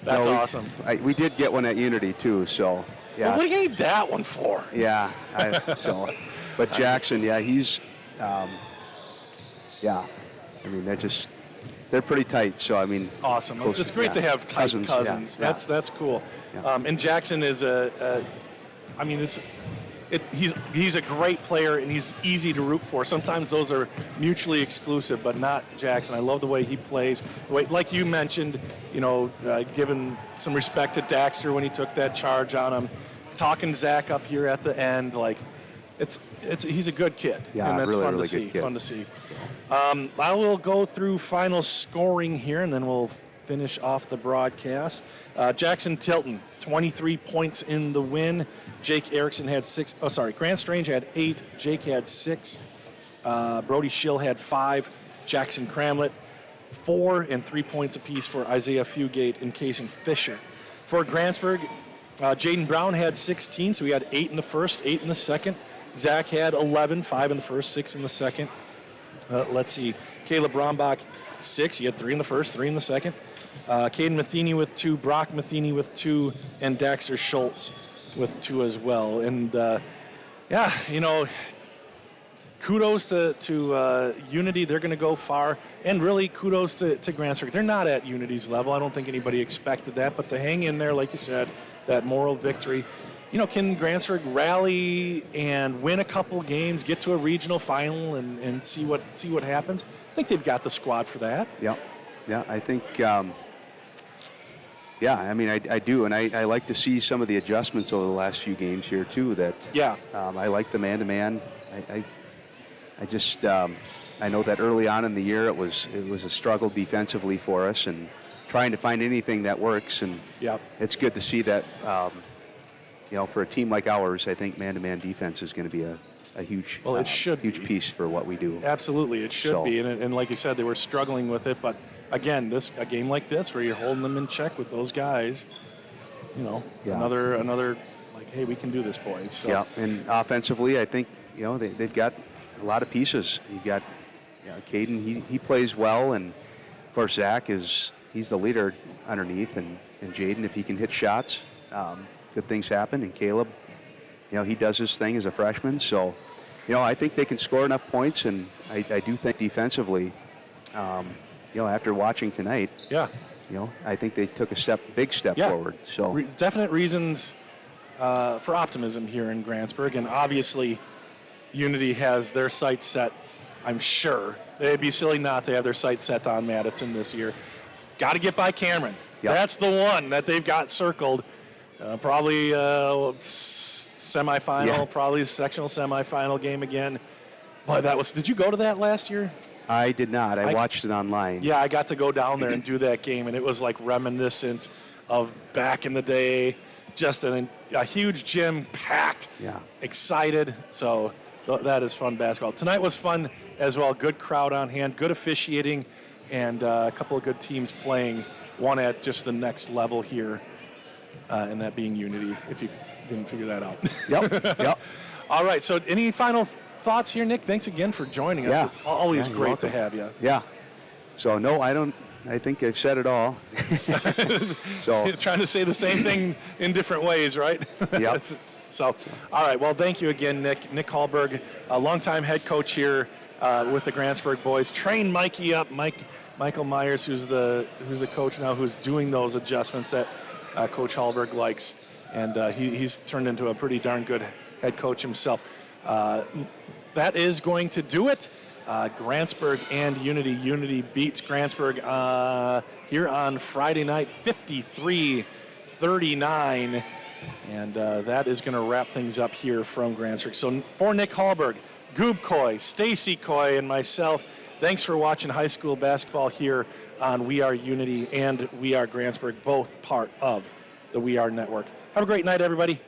A: That's awesome.
C: We did get one at Unity, too, so, yeah.
A: Well, what do you need that one for?
C: Yeah, but Jackson, yeah, he's, they're pretty tight, so,
A: Awesome.
C: close,
A: It's great to have tight cousins.
C: Yeah.
A: That's cool.
C: Yeah.
A: And Jackson is he's a great player and he's easy to root for. Sometimes those are mutually exclusive, but not Jackson. I love the way he plays. The way, like you mentioned, giving some respect to Daxter when he took that charge on him, talking Zach up here at the end, he's a good kid.
C: Yeah,
A: and that's
C: really,
A: fun
C: really
A: to see.
C: good kid.
A: Fun to see. I will go through final scoring here, and then we'll finish off the broadcast. Jackson Tilton, 23 points in the win. Jake Erickson had 6. Oh, sorry. Grant Strange had 8. Jake had 6. Brody Schill had 5. Jackson Cramlett, 4 and 3 points apiece for Isaiah Fugate and Kason Fisher. For Grantsburg, Jaden Brown had 16, so he had 8 in the first, 8 in the second. Zach had 11, 5 in the first, 6 in the second. Let's see. Caleb Rombach, 6. He had 3 in the first, 3 in the second. Caden Matheny with 2, Brock Matheny with 2, and Daxter Schultz with 2 as well. And, kudos to Unity. They're going to go far. And really kudos to Grantsburg. They're not at Unity's level. I don't think anybody expected that. But to hang in there, like you said, that moral victory. Can Grantsburg rally and win a couple games, get to a regional final, and see what happens? I think they've got the squad for that.
C: Yeah, I think. I do, and I like to see some of the adjustments over the last few games here too. I like the man-to-man. I know that early on in the year it was a struggle defensively for us, and trying to find anything that works. And it's good to see that. For a team like ours, I think man-to-man defense is going to be a huge, huge piece for what we do.
A: Absolutely, it should be. And like you said, they were struggling with it. But again, a game like this where you're holding them in check with those guys, another like, hey, we can do this, boys. So.
C: Yeah, and offensively, I think they've got a lot of pieces. You got Caden, he plays well, and of course Zach he's the leader underneath, and Jaden, if he can hit shots. Good things happen, and Caleb, he does his thing as a freshman. So, I think they can score enough points, and I do think defensively, after watching tonight, I think they took a big step forward. So,
A: definite reasons for optimism here in Grantsburg, and obviously, Unity has their sights set. I'm sure they'd be silly not to have their sights set on Madison this year. Got to get by Cameron. Yep. That's the one that they've got circled. Probably semifinal, probably sectional semifinal game again. Boy, did you go to that last year?
C: I did not. I watched it online.
A: Yeah, I got to go down there and do that game, and it was like reminiscent of back in the day. Just a huge gym, packed, excited. So that is fun basketball. Tonight was fun as well. Good crowd on hand, good officiating, and a couple of good teams playing. One at just the next level here. And that being Unity, if you didn't figure that out.
C: Yep.
A: All right, so any final thoughts here, Nick? Thanks again for joining us.
C: Yeah.
A: It's always great to have you.
C: Yeah. So, no, I think I've said it all.
A: So you're trying to say the same thing in different ways, right?
C: Yeah.
A: So, all right, well, thank you again, Nick. Nick Hallberg, a longtime head coach here with the Grantsburg boys. Train Mikey up. Michael Myers, who's the coach now, who's doing those adjustments that Coach Hallberg likes, and he's turned into a pretty darn good head coach himself. That is going to do it. Grantsburg and Unity. Unity beats Grantsburg here on Friday night, 53-39, and that is going to wrap things up here from Grantsburg. So for Nick Hallberg, Goob Coy, Stacy Coy, and myself, thanks for watching high school basketball here on We Are Unity and We Are Grantsburg, both part of the We Are Network. Have a great night, everybody.